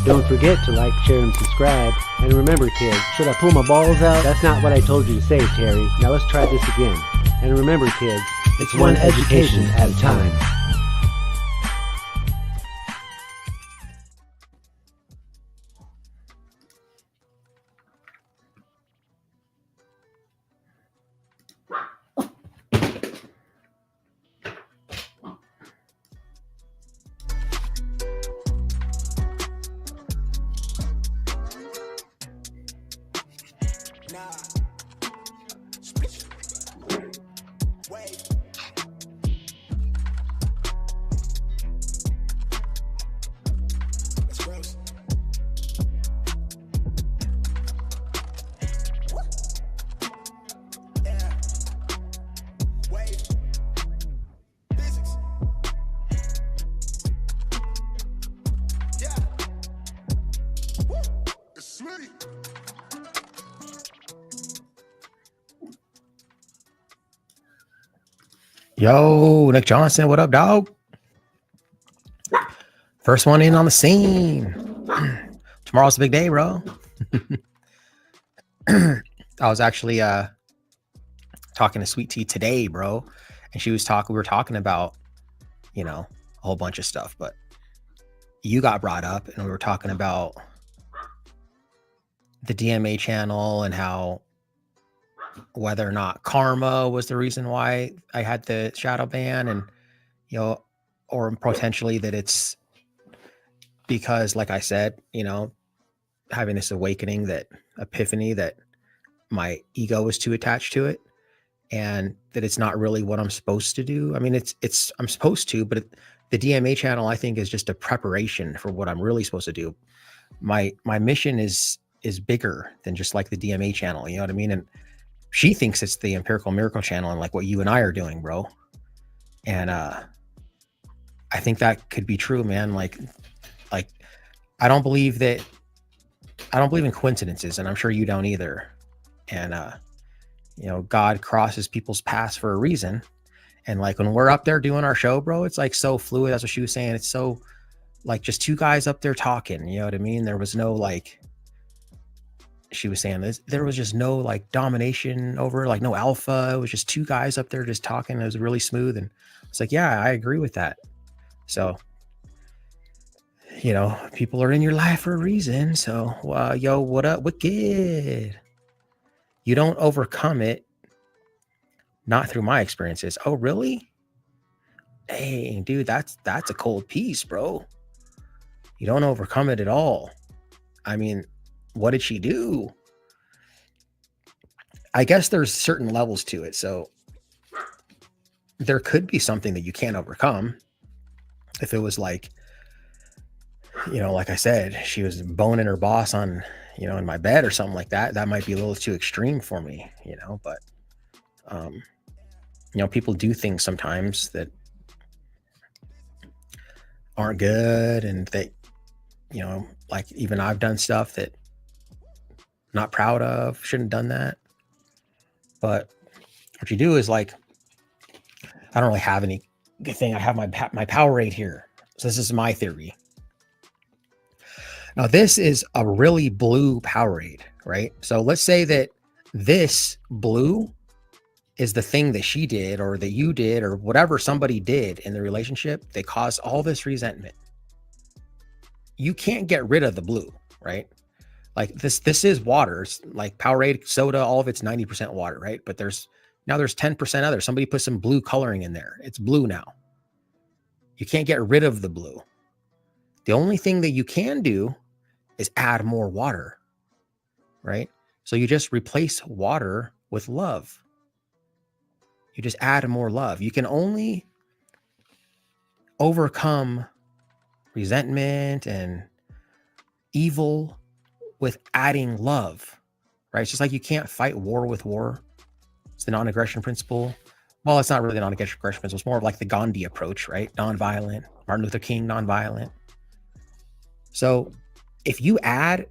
Don't forget to like, share, and subscribe. And remember, kids, should I pull my balls out? That's not what I told you to say, Terry. Now let's try this again. And remember, kids, it's one education at a time. Yo, Nick Johnson, what up, dog? First one in on the scene. Tomorrow's a big day, bro. I was actually talking to Sweet Tea today, bro, and we were talking about, a whole bunch of stuff, but you got brought up and we were talking about the DMA channel and how whether or not karma was the reason why I had the shadow ban, and or potentially that it's because, like I said, having this awakening, that epiphany that my ego was too attached to it, and that it's not really what I'm supposed to do. I mean, I'm supposed to, but the DMA channel, I think, is just a preparation for what I'm really supposed to do. My mission is bigger than just like the DMA channel. You know what I mean? And she thinks it's the Empirical Miracle channel and like what you and I are doing, bro. And I think that could be true, man. Like I don't believe in coincidences, and I'm sure you don't either. And God crosses people's paths for a reason. And like when we're up there doing our show, bro, it's like so fluid. That's what she was saying. It's so like just two guys up there talking, you know what I mean? There was no like, she was saying this, there was just no like domination over, like no alpha. It was just two guys up there just talking. It was really smooth. And it's like, yeah, I agree with that. So, people are in your life for a reason. So, yo, what up, Wicked? You don't overcome it, not through my experiences. Oh, really? Dang, dude, that's a cold piece, bro. You don't overcome it at all. I mean, what did she do? I guess there's certain levels to it. So there could be something that you can't overcome. If it was like, like I said, she was boning her boss on, in my bed or something like that, that might be a little too extreme for me, but, people do things sometimes that aren't good. And they, like even I've done stuff that I'm not proud of, shouldn't have done that. But what you do is like, I don't really have any good thing. I have my Powerade here. So this is my theory. Now this is a really blue Powerade, right? So let's say that this blue is the thing that she did or that you did or whatever somebody did in the relationship that caused all this resentment. You can't get rid of the blue, right? Like this is water. It's like Powerade, soda, all of it's 90% water, right? But there's 10% other. Somebody put some blue coloring in there. It's blue now. You can't get rid of the blue. The only thing that you can do is add more water, right? So you just replace water with love. You just add more love. You can only overcome resentment and evil with adding love, right? It's just like you can't fight war with war. It's the non-aggression principle. Well, it's not really the non-aggression principle. It's more of like the Gandhi approach, right? Non-violent. Martin Luther King, non-violent. So if you add,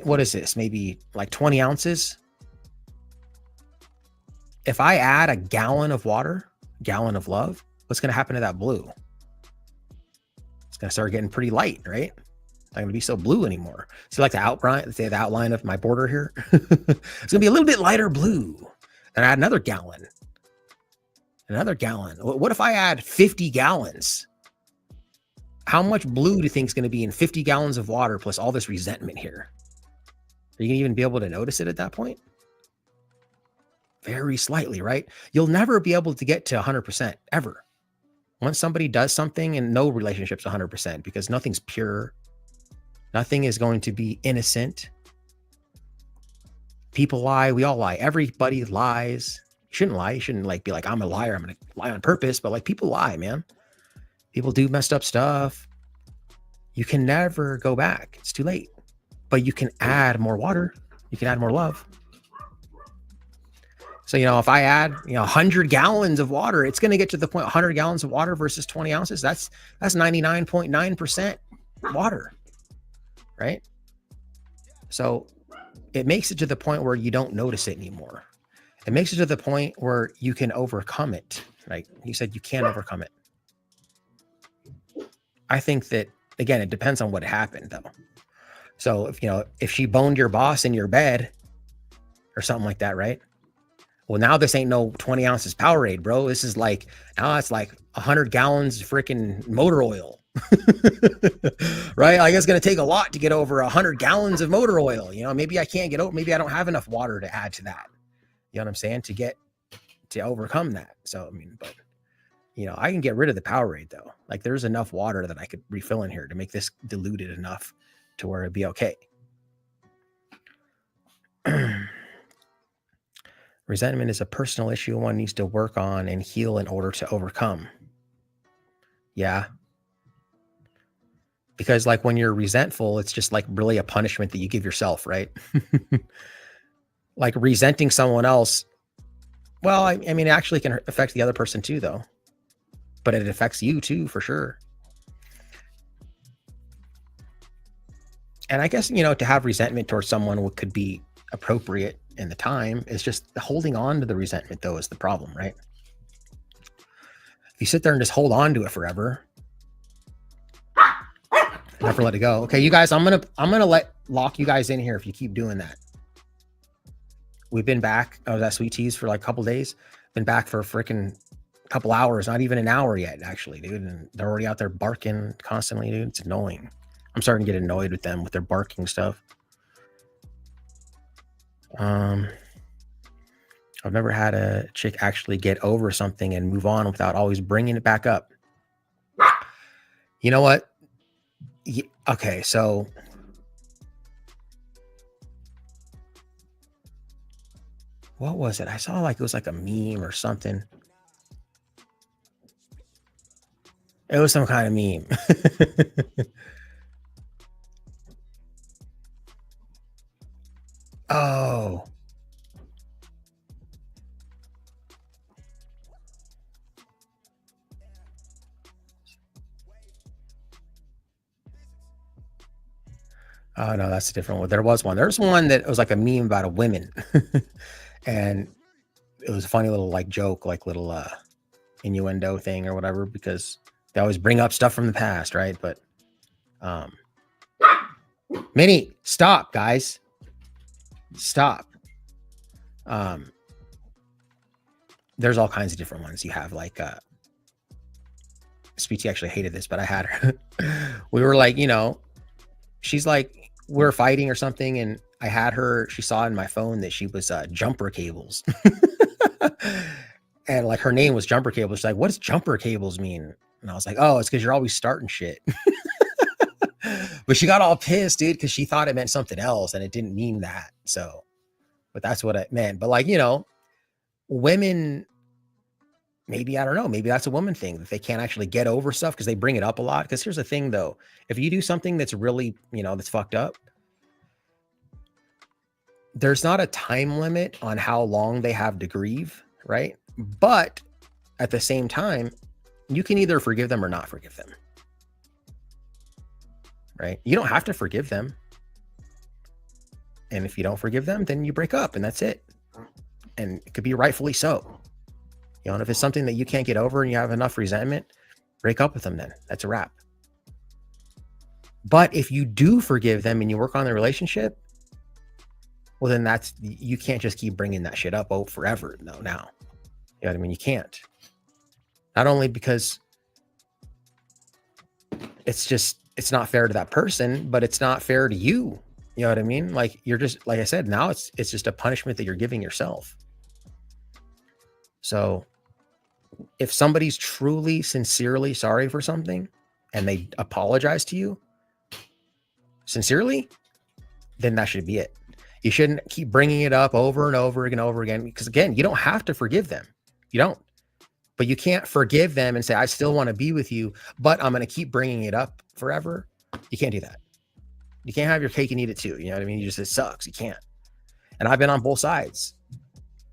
what is this? Maybe like 20 ounces. If I add a gallon of water, gallon of love, what's going to happen to that blue? It's going to start getting pretty light, right? not going to be so blue anymore. See, like the outline of my border here? It's going to be a little bit lighter blue. And add another gallon. What if I add 50 gallons? How much blue do you think is going to be in 50 gallons of water plus all this resentment here? Are you going to even be able to notice it at that point? Very slightly, right? You'll never be able to get to 100% ever. Once somebody does something, and no relationship's 100% because nothing's pure. Nothing is going to be innocent. People lie. We all lie. Everybody lies. You shouldn't lie. You shouldn't like be like, I'm a liar. I'm going to lie on purpose. But like people lie, man. People do messed up stuff. You can never go back. It's too late. But you can add more water. You can add more love. So, if I add, 100 gallons of water, it's going to get to the point 100 gallons of water versus 20 ounces. That's 99.9% water, right? So it makes it to the point where you don't notice it anymore. It makes it to the point where you can overcome it. Like you said, you can't overcome it. I think that, again, it depends on what happened though. So if she boned your boss in your bed or something like that, right? Well, now this ain't no 20 ounces Powerade, bro. This is like, now it's like 100 gallons of freaking motor oil, right? Like it's going to take a lot to get over 100 gallons of motor oil. Maybe I can't get over, maybe I don't have enough water to add to that. You know what I'm saying? To overcome that. So, but I can get rid of the Powerade though. Like there's enough water that I could refill in here to make this diluted enough to where it'd be okay. Resentment is a personal issue one needs to work on and heal in order to overcome. Yeah. Because like when you're resentful, it's just like really a punishment that you give yourself, right? Like resenting someone else. Well, I mean, it actually can affect the other person too, though. But it affects you too, for sure. And I guess, to have resentment towards someone could be appropriate in the time. It's just holding on to the resentment though is the problem, right? If you sit there and just hold on to it forever, never let it go. Okay, you guys, I'm gonna lock you guys in here if you keep doing that. We've been back. I was at Sweet Teas for like a couple days. Been back for a freaking couple hours, not even an hour yet, actually, dude. And they're already out there barking constantly, dude. It's annoying. I'm starting to get annoyed with them with their barking stuff. I've never had a chick actually get over something and move on without always bringing it back up. You know what? Okay, so what was it? I saw like it was like a meme or something. It was some kind of meme. Oh. Oh no, that's a different one. There was one. There's one that was like a meme about a woman. And it was a funny little like joke, like little innuendo thing or whatever, because they always bring up stuff from the past, right? But Minnie, stop, guys. Stop. There's all kinds of different ones. You have like Speechy actually hated this, but I had her. We were like, she's like, we're fighting or something, and I had her, she saw in my phone that she was Jumper Cables. And like her name was Jumper Cables. She's like, what does Jumper Cables mean? And I was like, oh, it's because you're always starting shit. But she got all pissed, dude, because she thought it meant something else and it didn't mean that. So, but that's what it meant. But like, women, maybe, I don't know, maybe that's a woman thing that they can't actually get over stuff because they bring it up a lot. Because here's the thing though, if you do something that's really, that's fucked up, there's not a time limit on how long they have to grieve, right? But at the same time, you can either forgive them or not forgive them, right? You don't have to forgive them. And if you don't forgive them, then you break up and that's it. And it could be rightfully so. And if it's something that you can't get over and you have enough resentment, break up with them then. That's a wrap. But if you do forgive them and you work on the relationship, well, then you can't just keep bringing that shit up forever. No, now, you know what I mean? You can't. Not only because it's not fair to that person, but it's not fair to you. You know what I mean? Like, you're just, like I said, now it's just a punishment that you're giving yourself. So if somebody's truly, sincerely sorry for something and they apologize to you sincerely, then that should be it. You shouldn't keep bringing it up over and over and over again, because again, you don't have to forgive them. You don't. But you can't forgive them and say, I still want to be with you, but I'm going to keep bringing it up forever. You can't do that. You can't have your cake and eat it too. You know what I mean? It sucks. You can't. And I've been on both sides.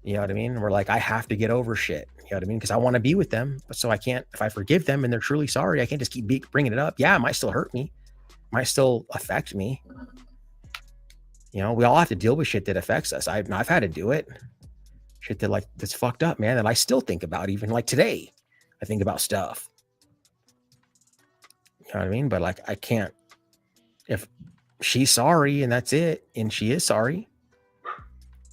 You know what I mean? We're like, I have to get over shit. You know what I mean? Because I want to be with them. But so I can't, if I forgive them and they're truly sorry, I can't just keep bringing it up. Yeah, it might still hurt me. It might still affect me. You know, we all have to deal with shit that affects us. I've had to do it. Shit that's fucked up, man, that I still think about. Even like today, I think about stuff. You know what I mean? But like, I can't, if she's sorry and that's it, and she is sorry,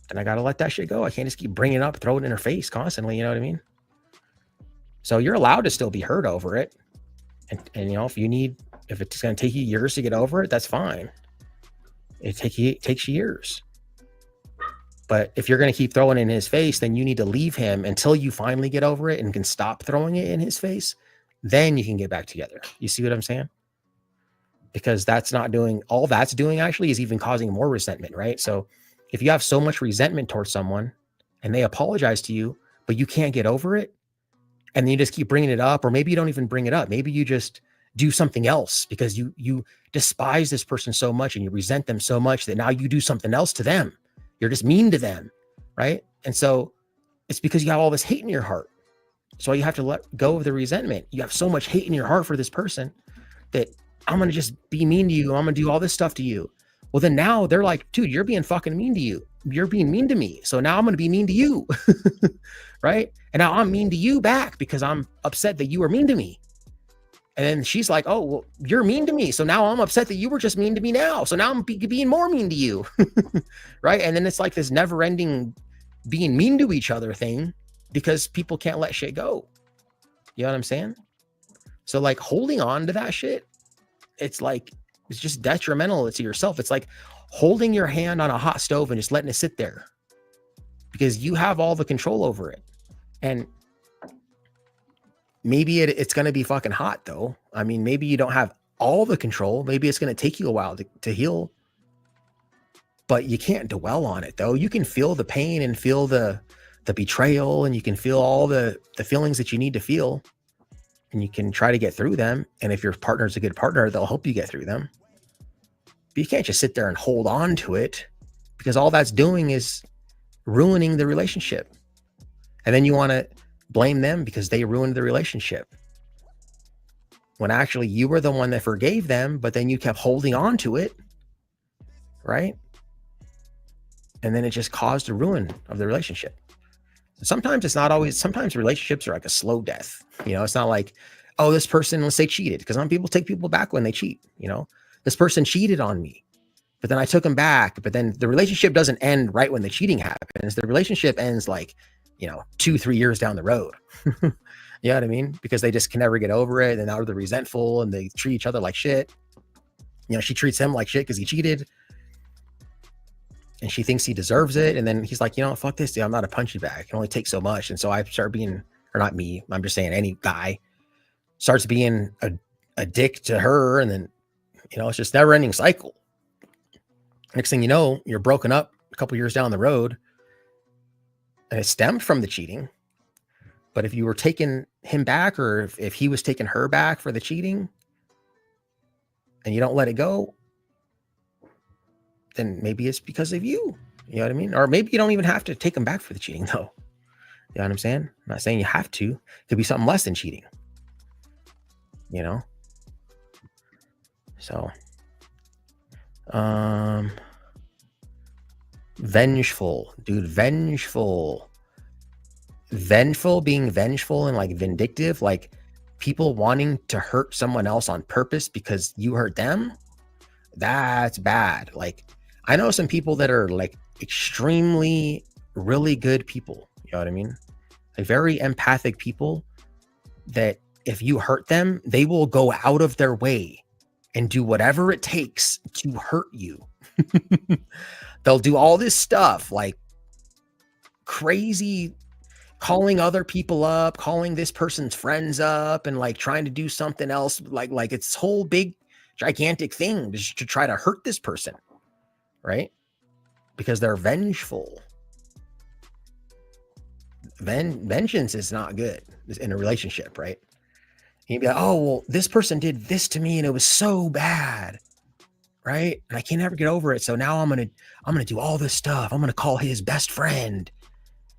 then I got to let that shit go. I can't just keep bringing it up, throw it in her face constantly. You know what I mean? So you're allowed to still be hurt over it. And you know, if it's going to take you years to get over it, that's fine. It takes years. But if you're going to keep throwing it in his face, then you need to leave him until you finally get over it and can stop throwing it in his face. Then you can get back together. You see what I'm saying? Because all that's doing actually is even causing more resentment, right? So if you have so much resentment towards someone and they apologize to you, but you can't get over it, and then you just keep bringing it up, or maybe you don't even bring it up. Maybe you just do something else because you despise this person so much and you resent them so much that now you do something else to them. You're just mean to them, right? And so it's because you have all this hate in your heart. So you have to let go of the resentment. You have so much hate in your heart for this person that I'm going to just be mean to you. I'm going to do all this stuff to you. Well, then now they're like, dude, you're being fucking mean to you. You're being mean to me. So now I'm going to be mean to you, right? And now I'm mean to you back because I'm upset that you were mean to me. And then she's like, oh, well, you're mean to me. So now I'm upset that you were just mean to me now. So now I'm being more mean to you, right? And then it's like this never ending being mean to each other thing because people can't let shit go. You know what I'm saying? So like holding on to that shit, it's just detrimental to yourself. It's like holding your hand on a hot stove and just letting it sit there because you have all the control over it. And maybe it's going to be fucking hot though. I mean, maybe you don't have all the control. Maybe it's going to take you a while to heal, but you can't dwell on it though. You can feel the pain and feel the betrayal, and you can feel all the feelings that you need to feel, and you can try to get through them. And if your partner's a good partner, they'll help you get through them. But you can't just sit there and hold on to it because all that's doing is ruining the relationship. And then you want to blame them because they ruined the relationship, when actually you were the one that forgave them, but then you kept holding on to it, right? And then it just caused a ruin of the relationship. Sometimes relationships are like a slow death. You know, it's not like, oh, this person, let's say, cheated, because some people take people back when they cheat. You know, this person cheated on me, but then I took him back. But then the relationship doesn't end right when the cheating happens. The relationship ends like, 2-3 years down the road. You know what I mean? Because they just can never get over it. And now they're resentful and they treat each other like shit. She treats him like shit because he cheated. And she thinks he deserves it. And then he's like, fuck this, dude. I'm not a punching bag. I can only take so much. And so I start being, or not me, I'm just saying any guy starts being a dick to her. And then, it's just never ending cycle. Next thing you know, you're broken up a couple years down the road. And it stemmed from the cheating. But if you were taking him back, or if he was taking her back for the cheating, and you don't let it go, then maybe it's because of you. You know what I mean? Or maybe you don't even have to take him back for the cheating, though. You know what I'm saying? I'm not saying you have to. It could be something less than cheating. So, vengeful, dude, vengeful, being vengeful and like vindictive, like people wanting to hurt someone else on purpose because you hurt them. That's bad. Like, I know some people that are like extremely really good people. You know what I mean? Like very empathic people that if you hurt them, they will go out of their way and do whatever it takes to hurt you. They'll do all this stuff like crazy, calling other people up, calling this person's friends up, and like trying to do something else, like it's whole big gigantic thing to try to hurt this person, right? Because they're vengeful. Vengeance is not good in a relationship, right? And you'd be like, oh, well, this person did this to me and it was so bad, right? And I can never get over it. So now I'm gonna do all this stuff. I'm gonna call his best friend,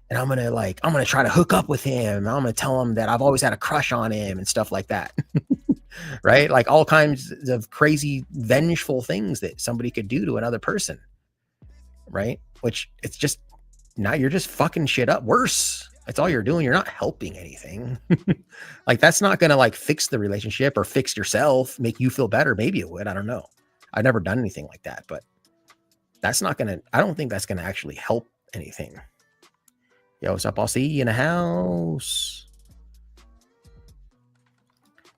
and I'm gonna try to hook up with him. I'm gonna tell him that I've always had a crush on him and stuff like that. Right? Like all kinds of crazy, vengeful things that somebody could do to another person, right? Which it's just, now you're just fucking shit up worse. That's all you're doing. You're not helping anything. Like that's not gonna like fix the relationship or fix yourself, make you feel better. Maybe it would. I don't know. I've never done anything like that, but that's not gonna, I don't think that's gonna actually help anything. Yo, what's up? I'll see you in the house.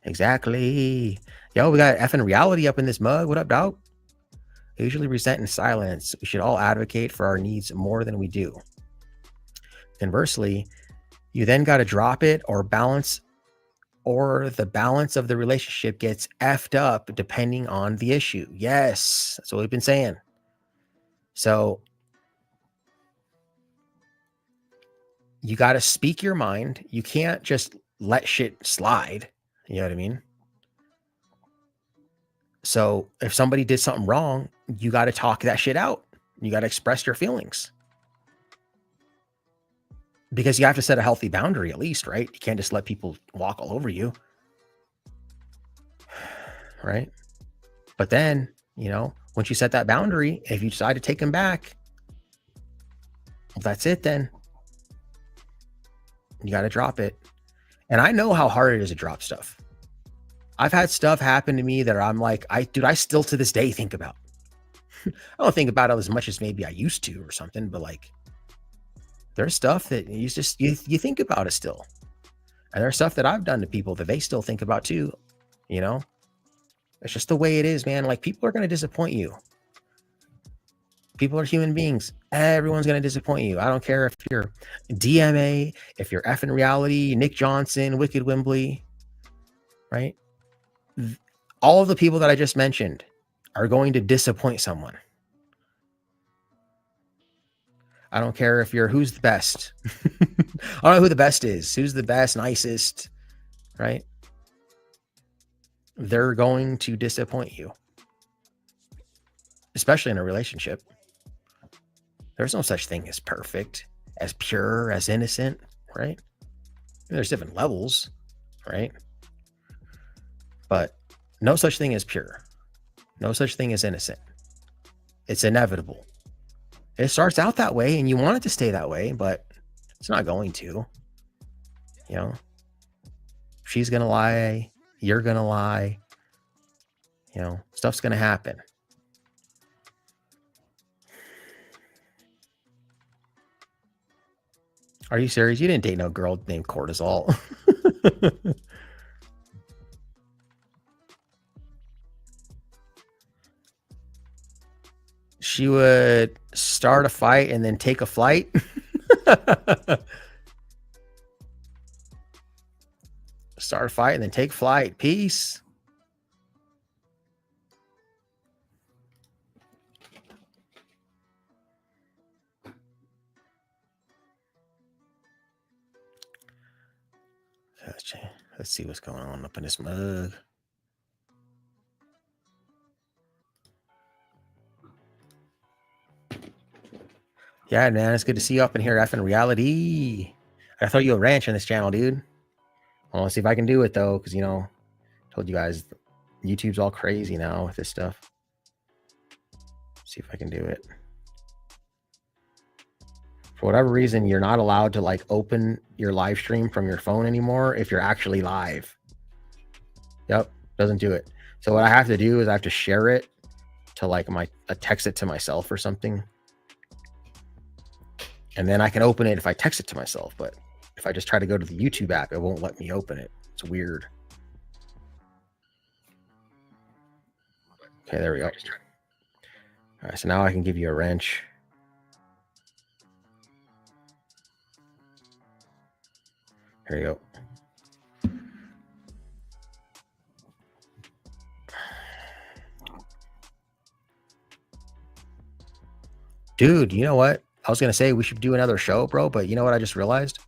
Exactly. Yo, we got effing reality up in this mug. What up, dog? I usually resent in silence. We should all advocate for our needs more than we do. Conversely, you then got to drop it or balance, or the balance of the relationship gets effed up depending on the issue. Yes, that's what we've been saying. So you got to speak your mind. You can't just let shit slide. You know what I mean? So if somebody did something wrong, you got to talk that shit out. You got to express your feelings. Because you have to set a healthy boundary at least, right? You can't just let people walk all over you. Right? But then, you know, once you set that boundary, if you decide to take them back, well, that's it then. You got to drop it. And I know how hard it is to drop stuff. I've had stuff happen to me that I'm like, I still to this day think about. I don't think about it as much as maybe I used to or something, but like there's stuff that you think about it still. And there's stuff that I've done to people that they still think about too. You know, it's just the way it is, man. Like people are going to disappoint you. People are human beings. Everyone's going to disappoint you. I don't care if you're DMA, if you're effing reality, Nick Johnson, Wicked Wembley, right? All of the people that I just mentioned are going to disappoint someone. I don't care if you're who's the best. I don't know who the best is. Who's the best, nicest, right? They're going to disappoint you, especially in a relationship. There's no such thing as perfect, as pure, as innocent, right? There's different levels, right? But no such thing as pure. No such thing as innocent. It's inevitable. It starts out that way and you want it to stay that way, but it's not going to. You know, she's going to lie. You're going to lie. You know, stuff's going to happen. Are you serious? You didn't date no girl named Cortisol. She would start a fight and then take a flight. Start a fight and then take flight. Peace. Let's see what's going on up in this mug. Yeah, man, it's good to see you up in here, effing reality. I gotta throw you a wrench on this channel, dude. I want to see if I can do it though, because you know, I told you guys, YouTube's all crazy now with this stuff. See if I can do it. For whatever reason, you're not allowed to like open your live stream from your phone anymore if you're actually live. Yep, doesn't do it. So what I have to do is I have to share it to like text it to myself or something. And then I can open it if I text it to myself. But if I just try to go to the YouTube app, it won't let me open it. It's weird. Okay, there we go. All right, so now I can give you a wrench. Here you go. Dude, you know what? I was going to say we should do another show, bro, but you know what I just realized?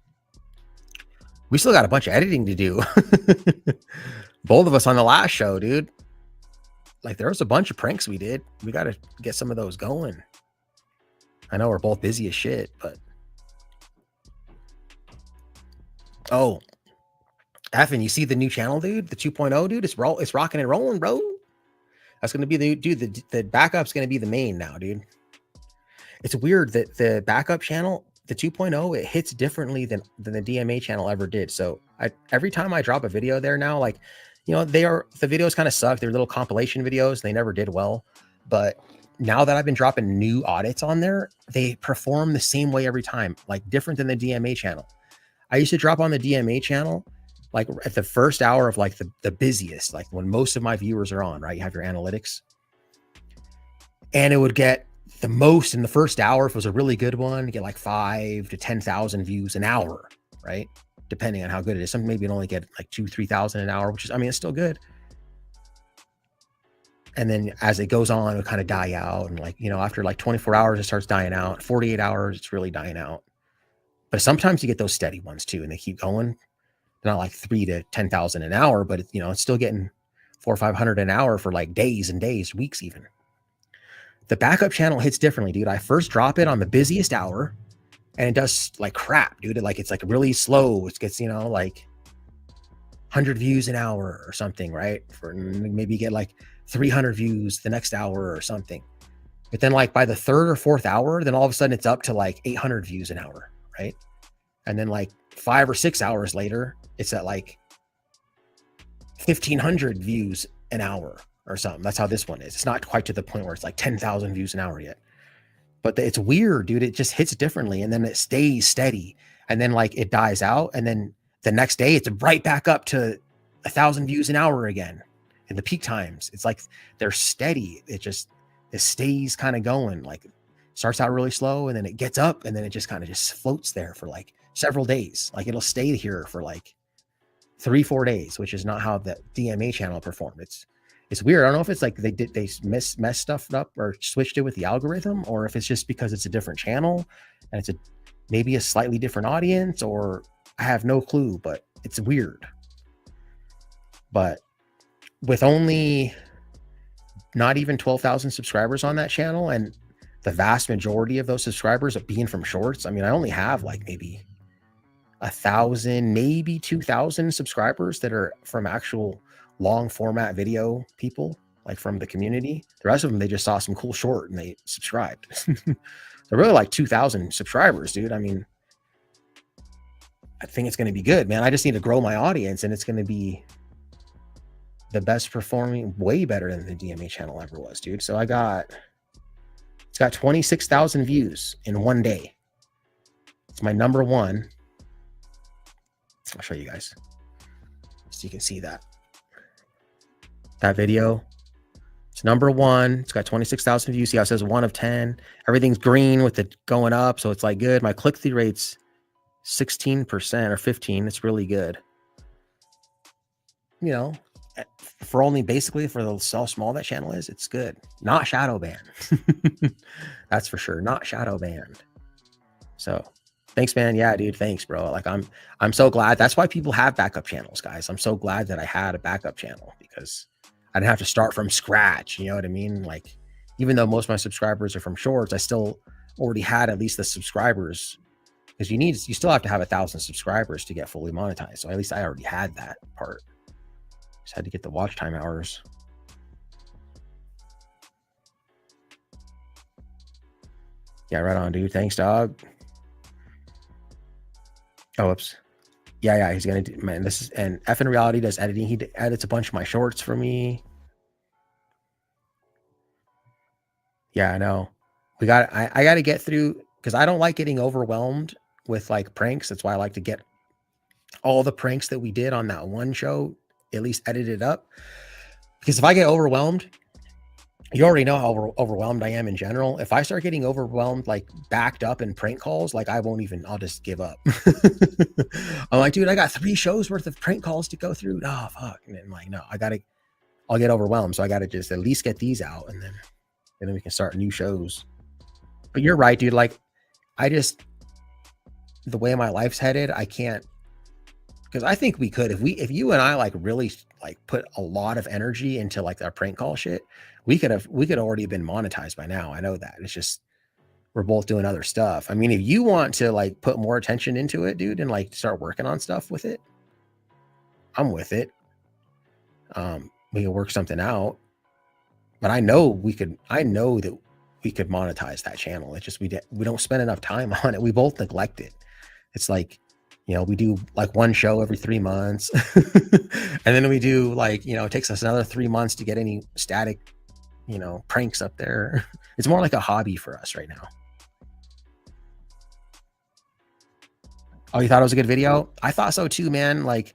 We still got a bunch of editing to do. Both of us on the last show, dude. Like, there was a bunch of pranks we did. We got to get some of those going. I know we're both busy as shit, but... Oh. Effin, you see the new channel, dude? The 2.0, dude? It's rocking and rolling, bro. That's going to be the... Dude, the backup's going to be the main now, dude. It's weird that the backup channel, the 2.0, it hits differently than the DMA channel ever did. So every time I drop a video there now, like, you know, the videos kind of suck. They're little compilation videos. They never did well. But now that I've been dropping new audits on there, they perform the same way every time, like different than the DMA channel. I used to drop on the DMA channel, like at the first hour of like the busiest, like when most of my viewers are on, right? You have your analytics. And it would get the most in the first hour. If it was a really good one, you get like 5,000 to 10,000 views an hour, right? Depending on how good it is. Some maybe only get like 2,000-3,000 an hour, which is, I mean, it's still good. And then as it goes on, it'll kind of die out. And like, you know, after like 24 hours, it starts dying out. 48 hours, it's really dying out. But sometimes you get those steady ones too, and they keep going. They're not like 3,000 to 10,000 an hour, but you know, it's still getting 400 or 500 an hour for like days and days, weeks even. The backup channel hits differently, dude. I first drop it on the busiest hour and it does like crap, dude. It's like really slow. It gets, you know, like 100 views an hour or something, right? For maybe you get like 300 views the next hour or something. But then like by the third or fourth hour, then all of a sudden it's up to like 800 views an hour, right? And then like 5 or 6 hours later, it's at like 1,500 views an hour or something. That's how this one is. It's not quite to the point where it's like 10,000 views an hour yet, but it's weird, dude. It just hits differently. And then it stays steady. And then like it dies out. And then the next day it's right back up to 1,000 views an hour again in the peak times. It's like they're steady. It stays kind of going. Like it starts out really slow and then it gets up and then it just kind of just floats there for like several days. Like it'll stay here for like 3-4 days, which is not how the DMA channel performed. It's weird. I don't know if it's like they messed stuff up or switched it with the algorithm, or if it's just because it's a different channel and it's maybe a slightly different audience, or I have no clue, but it's weird. But with only not even 12,000 subscribers on that channel, and the vast majority of those subscribers being from shorts, I mean, I only have like maybe 1,000, maybe 2,000 subscribers that are from actual long format video people, like from the community. The rest of them, they just saw some cool short and they subscribed. They're really like 2,000 subscribers, dude. I mean, I think it's going to be good, man. I just need to grow my audience and it's going to be the best performing, way better than the DMA channel ever was, dude. So it's got 26,000 views in one day. It's my number one. I'll show you guys so you can see that video. It's number one. It's got 26,000 views. See how it says 1 of 10. Everything's green with it going up, so it's like good. My click-through rate's 16% or 15. It's really good. You know, for only basically for the how small that channel is, it's good. Not shadow banned. That's for sure. Not shadow banned. So thanks, man. Yeah, dude. Thanks, bro. Like I'm so glad. That's why people have backup channels, guys. I'm so glad that I had a backup channel because I didn't have to start from scratch. You know what I mean? Like, even though most of my subscribers are from shorts, I still already had at least the subscribers, because you still have to have 1,000 subscribers to get fully monetized. So at least I already had that part. Just had to get the watch time hours. Yeah, right on, dude. Thanks, dog. Oh, whoops. Yeah, he's gonna do, man. This is, and F in Reality does editing. He edits a bunch of my shorts for me. Yeah, I know. I got to get through, because I don't like getting overwhelmed with like pranks. That's why I like to get all the pranks that we did on that one show at least edited up. Because if I get overwhelmed, you already know how overwhelmed I am in general. If I start getting overwhelmed, like backed up in prank calls, like I'll just give up. I'm like, dude, I got 3 shows worth of prank calls to go through. Oh, fuck. And I'm like, no, I'll get overwhelmed. So I got to just at least get these out, and then we can start new shows. But you're right, dude. Like, the way my life's headed, I can't, because I think we could, if you and I like really like put a lot of energy into like our prank call shit, we could already been monetized by now. I know that. It's just we're both doing other stuff. I mean, if you want to like put more attention into it, dude, and like start working on stuff with it, I'm with it. We can work something out. But I know that we could monetize that channel. It's just we don't spend enough time on it. We both neglect it. It's like, we do like one show every 3 months. And then we do like, it takes us another 3 months to get any static, pranks up there. It's more like a hobby for us right now. Oh, you thought it was a good video? I thought so too, man. Like,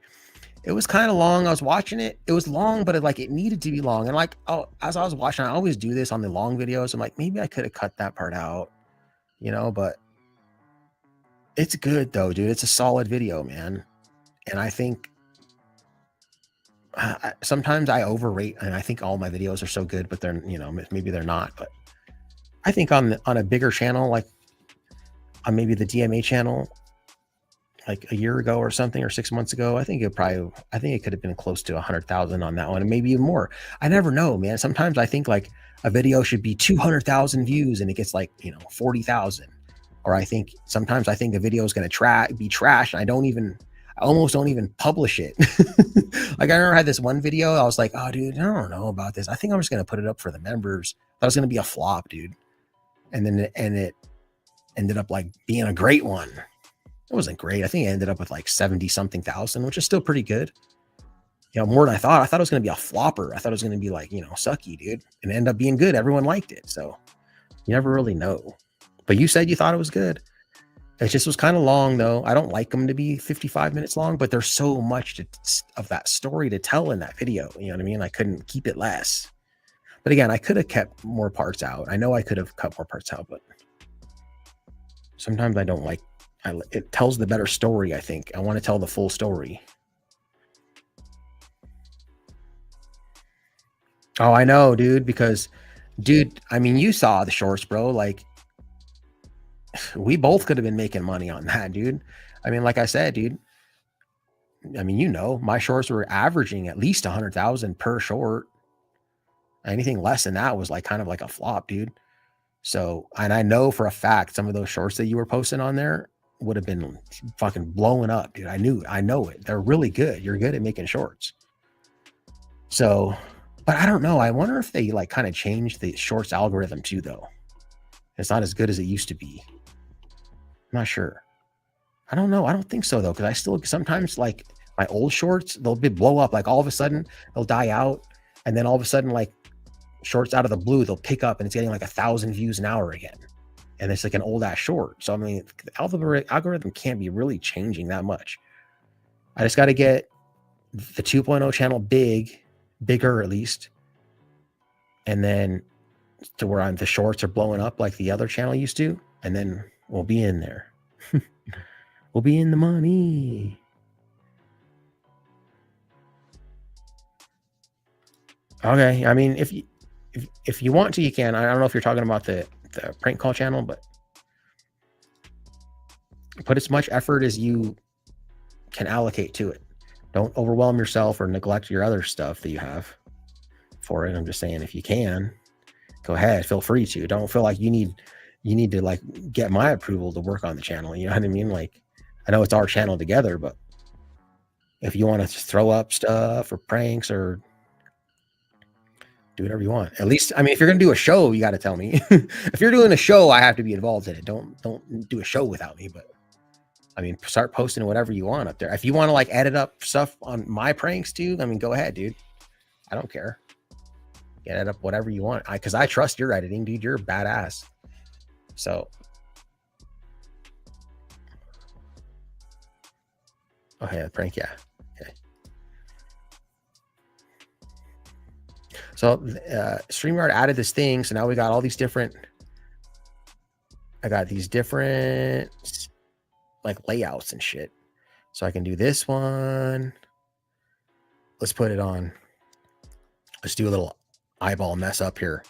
it was kind of long. I was watching it. It was long, but it needed to be long. And like, as I was watching, I always do this on the long videos. I'm like, maybe I could have cut that part out, but it's good though, dude. It's a solid video, man. And I think sometimes I overrate, and I think all my videos are so good, but they're, maybe they're not. But I think on a bigger channel, like on maybe the DMA channel, like a year ago or something, or 6 months ago, I think it could have been close to 100,000 on that one, and maybe even more. I never know, man. Sometimes I think like a video should be 200,000 views and it gets like 40,000. Or sometimes I think a video is going to be trash, and I almost don't even publish it. Like, I remember I had this one video. I was like, oh, dude, I don't know about this. I think I'm just going to put it up for the members. That was going to be a flop, dude. And then it ended up like being a great one. It wasn't great. I think it ended up with like 70 something thousand, which is still pretty good. More than I thought. I thought it was going to be a flopper. I thought it was going to be like, sucky, dude. And it ended up being good. Everyone liked it. So you never really know. But you said you thought it was good. It just was kind of long, though. I don't like them to be 55 minutes long, but there's so much of that story to tell in that video. You know what I mean? I couldn't keep it less. But again, I could have kept more parts out. I know I could have cut more parts out, but sometimes I don't like. It tells the better story, I think. I want to tell the full story. Oh, I know, dude, because, dude, I mean, you saw the shorts, bro. Like, we both could have been making money on that, dude. I mean, like I said, dude, I mean, my shorts were averaging at least 100,000 per short. Anything less than that was like kind of like a flop, dude. So, and I know for a fact some of those shorts that you were posting on there would have been fucking blowing up, dude. I know it. They're really good. You're good at making shorts. So, but I don't know. I wonder if they like kind of changed the shorts algorithm too, though. It's not as good as it used to be. I'm not sure. I don't know. I don't think so, though, because I still sometimes like my old shorts, they'll blow up. Like all of a sudden they'll die out. And then all of a sudden, like shorts out of the blue, they'll pick up and it's getting like 1,000 views an hour again. And it's like an old ass short. So, I mean, the algorithm can't be really changing that much. I just got to get the 2.0 channel bigger at least. And then to where the shorts are blowing up like the other channel used to. And then we'll be in there. We'll be in the money. Okay. I mean, if you want to, you can. I don't know if you're talking about the prank call channel, but put as much effort as you can allocate to it. Don't overwhelm yourself or neglect your other stuff that you have for it. I'm just saying, if you can, go ahead. Feel free to. Don't feel like you need to like get my approval to work on the channel. You know what I mean? Like, I know it's our channel together, but if you want to throw up stuff or pranks or do whatever you want, at least, I mean, if you're going to do a show, you got to tell me. If you're doing a show, I have to be involved in it. Don't do a show without me, but I mean, start posting whatever you want up there. If you want to like edit up stuff on my pranks too, I mean, go ahead, dude. I don't care. edit up whatever you want. Because I trust your editing, dude. You're badass. So, okay, prank, yeah. Okay. So, StreamYard added this thing. So now we got all these different. I got these different like layouts and shit. So I can do this one. Let's put it on. Let's do a little eyeball mess up here.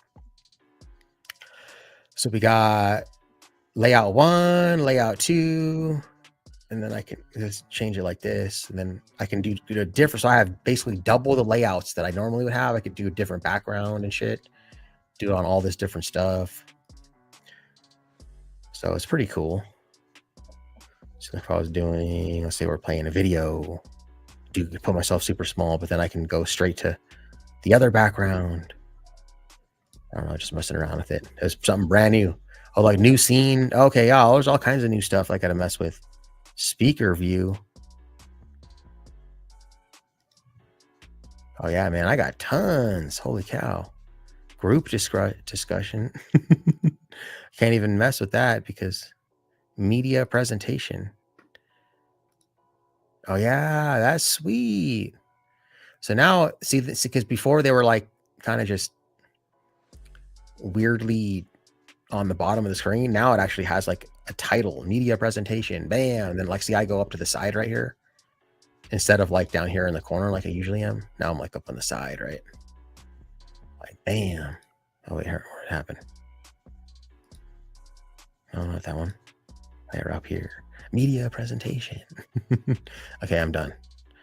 So we got layout 1, layout 2, and then I can just change it like this. And then I can do a different. So I have basically double the layouts that I normally would have. I could do a different background and shit. Do it on all this different stuff. So it's pretty cool. So if I was doing, let's say we're playing a video, put myself super small, but then I can go straight to the other background. I don't know, just messing around with it. There's something brand new. Oh, like new scene. Okay, yeah, there's all kinds of new stuff I got to mess with. Speaker view. Oh yeah, man, I got tons. Holy cow. Group discussion. Can't even mess with that because media presentation. Oh yeah, that's sweet. So now, see, because before they were like kind of just weirdly on the bottom of the screen. Now it actually has like a title, media presentation, bam. And then like, see, I go up to the side right here instead of like down here in the corner like I usually am. Now I'm like up on the side, right? Like, bam. Oh wait, where it happened? Oh, not that one. They're up here. Media presentation. Okay, I'm done.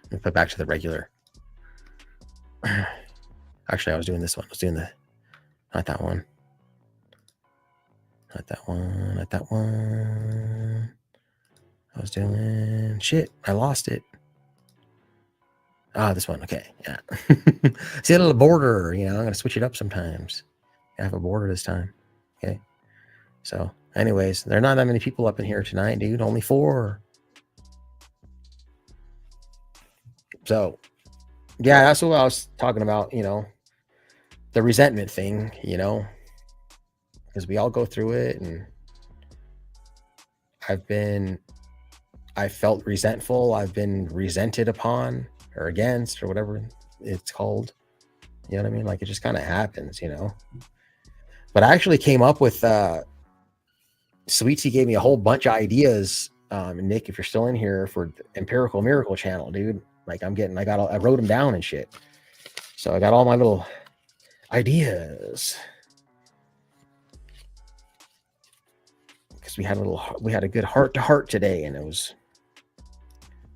Let me put back to the regular. Actually, I was doing this one. I was doing not that one. Not that one. Not that one. I was doing shit. I lost it. Ah, this one. Okay. Yeah. See a little border. You know, I'm going to switch it up sometimes. I have a border this time. Okay. So, anyways, there are not that many people up in here tonight, dude. Only 4. So, yeah, that's what I was talking about, you know, the resentment thing, you know, because we all go through it. And I felt resentful. I've been resented upon or against or whatever it's called. You know what I mean? Like it just kind of happens, you know. But I actually came up with Sweetie gave me a whole bunch of ideas. Nick, if you're still in here, for the Empirical Miracle channel, dude. Like I wrote them down and shit. So I got all my little ideas. Because we had a good heart to heart today, and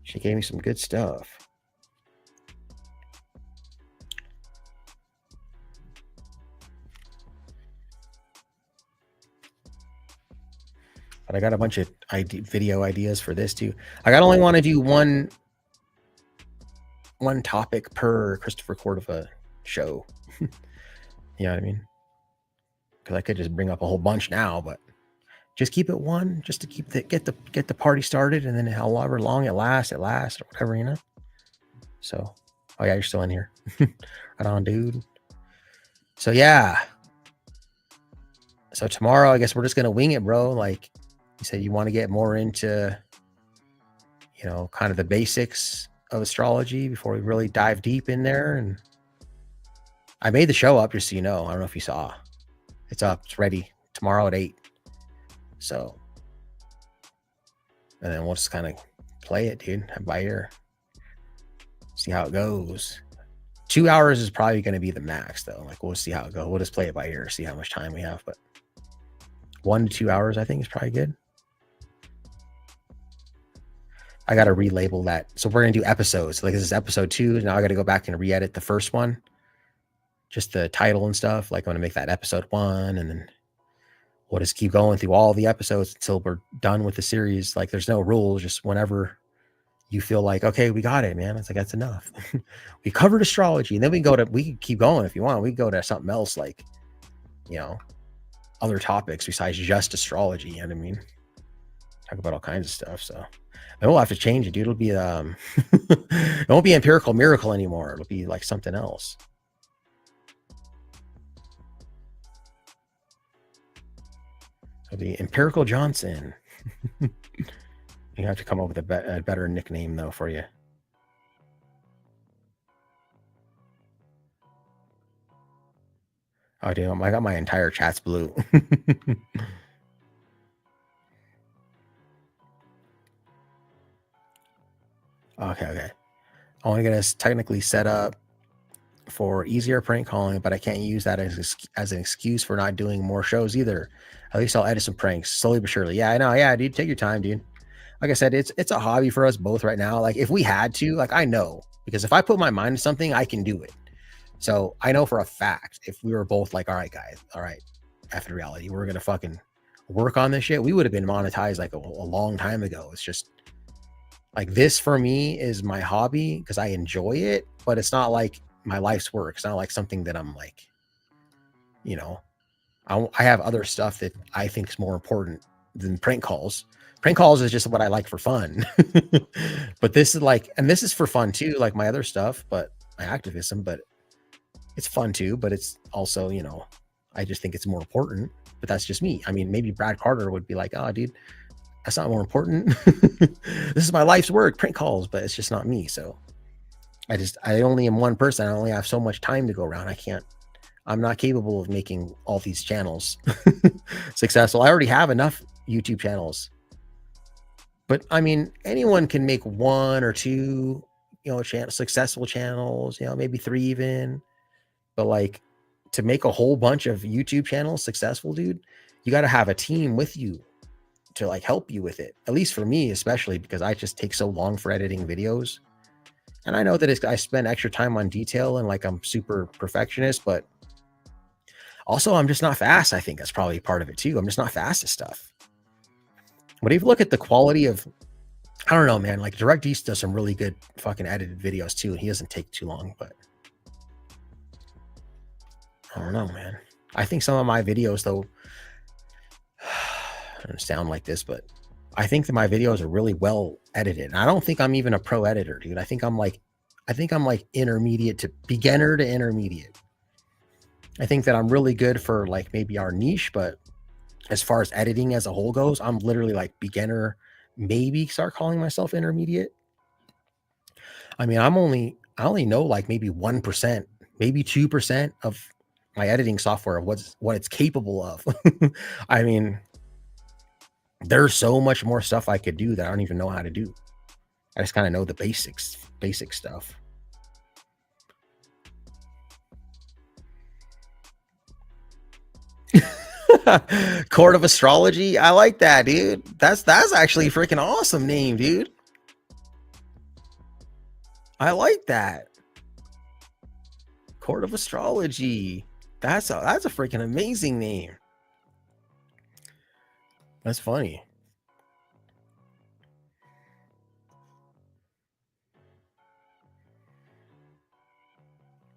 she gave me some good stuff. But I got a bunch of video ideas for this too. I only want to do one topic per Christopher Cordova show. You know what I mean? Because I could just bring up a whole bunch now, but just keep it one, just to get the party started, and then however long it lasts or whatever, you know. So, oh yeah, you're still in here. Right on, dude. So yeah. So tomorrow, I guess we're just gonna wing it, bro. Like you said, you want to get more into, you know, kind of the basics of astrology before we really dive deep in there. And I made the show up just so you know. I don't know if you saw. It's up. It's ready tomorrow at 8. So, and then we'll just kind of play it, dude, by ear. See how it goes. 2 hours is probably going to be the max, though. Like, we'll see how it goes. We'll just play it by ear, see how much time we have. But 1 to 2 hours, I think, is probably good. I got to relabel that. So we're going to do episodes. Like, this is episode 2. Now I got to go back and re-edit the first one. Just the title and stuff. Like, I'm going to make that episode 1, and then we'll just keep going through all the episodes until we're done with the series. Like, there's no rules. Just whenever you feel like, okay, we got it, man. It's like, that's enough. We covered astrology, and then we can keep going if you want. We can go to something else, like, you know, other topics besides just astrology. You know what I mean? Talk about all kinds of stuff. So, and we'll have to change it, dude. It'll be it won't be Empirical Miracle anymore. It'll be like something else. So the Empirical Johnson. You have to come up with a better nickname though for you. Oh damn! I got my entire chat's blue. Okay. I want to get us technically set up for easier prank calling, but I can't use that as an excuse for not doing more shows either. At least I'll edit some pranks slowly but surely. Yeah, I know. Yeah, dude, take your time, dude. Like I said, it's a hobby for us both right now. Like if we had to, like I know, because if I put my mind to something, I can do it. So I know for a fact, if we were both like, all right, guys, all right, after reality, we're gonna fucking work on this shit, we would have been monetized like a long time ago. It's just like this for me is my hobby because I enjoy it, but it's not like my life's work. It's not like something that I'm like, you know, I have other stuff that I think is more important than prank calls. Prank calls is just what I like for fun. But this is like, and this is for fun too, like my other stuff, but my activism, but it's fun too, but it's also, you know, I just think it's more important, but that's just me. I mean, maybe Brad Carter would be like, oh, dude, that's not more important. This is my life's work, prank calls, but it's just not me. So I only am one person. I only have so much time to go around. I'm not capable of making all these channels successful. I already have enough YouTube channels. But I mean, anyone can make one or two, you know, successful channels, you know, maybe 3 even. But like to make a whole bunch of YouTube channels successful, dude, you got to have a team with you to like help you with it. At least for me, especially because I just take so long for editing videos. And I know that I spend extra time on detail and like I'm super perfectionist, but also I'm just not fast. I think that's probably part of it too. I'm just not fast at stuff. But if you look at the quality of, I don't know, man, like Direct East does some really good fucking edited videos too. And he doesn't take too long, but I don't know, man. I think some of my videos though, I don't sound like this, but I think that my videos are really well edited. And I don't think I'm even a pro editor, dude. I think I'm like intermediate to beginner to intermediate. I think that I'm really good for like maybe our niche, but as far as editing as a whole goes, I'm literally like beginner, maybe start calling myself intermediate. I mean, I only know like maybe 1%, maybe 2% of my editing software of what it's capable of. I mean, there's so much more stuff I could do that I don't even know how to do. I just kind of know the basic stuff. Court of Astrology. I like that, dude. That's actually a freaking awesome name, dude. I like that. Court of Astrology. That's a freaking amazing name. That's funny.